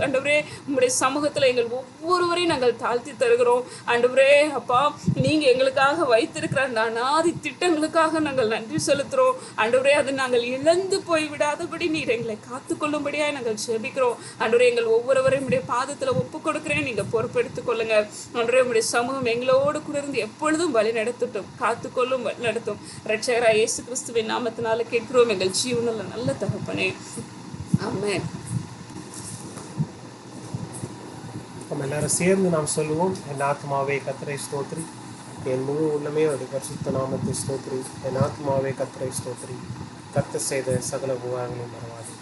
S1: ஆண்டவரே உம்முடைய சமூகத்துல எங்கள் ஒவ்வொருவரையும் நாங்கள் தாழ்த்தி தருகிறோம். ஆண்டவரே அப்பா நீங்க எங்களுக்காக வைத்திருக்கிற அந்த அநாதி திட்டங்களுக்காக நாங்கள் நன்றி செலுத்துறோம். ஆண்டவரே அது நாங்கள் இழந்து போய் விடாதபடி நீர் எங்களை காத்துக்கொள்ளும்படியா நாங்கள் ஜெபிக்கிறோம். ஆண்டவரே எங்கள் ஒவ்வொருவரையும் உடைய பாதத்துல ஒப்பு கொடுக்கிறேன், நீங்க பொறுப்பெடுத்துக் கொள்ளுங்க. ஆண்டவரே உடைய சமூகம் எங்களோடு கூட இருந்து எப்பொழுதும் வழி நடத்தட்டும், காத்துக்கொள்ளும் வழி நடத்தும். இரட்சகராகிய இயேசு கிறிஸ்துவின் நாமத்தினால கேட்கிறோம் எங்கள் ஜீவனுள்ள நல்ல தகப்பனே, ஆமென்.
S2: நம்ம எல்லாரும் சேர்ந்து நாம் சொல்லுவோம். என் ஆத்மாவே கர்த்தரை ஸ்தோத்திரி, என் முழு உள்ளமே அவருடைய பரிசுத்த நாமத்தை ஸ்தோத்திரி. என் ஆத்மாவே கர்த்தரை ஸ்தோத்திரி, கர்த்தர் செய்த சகல உபகாரங்களையும் மறவாதே.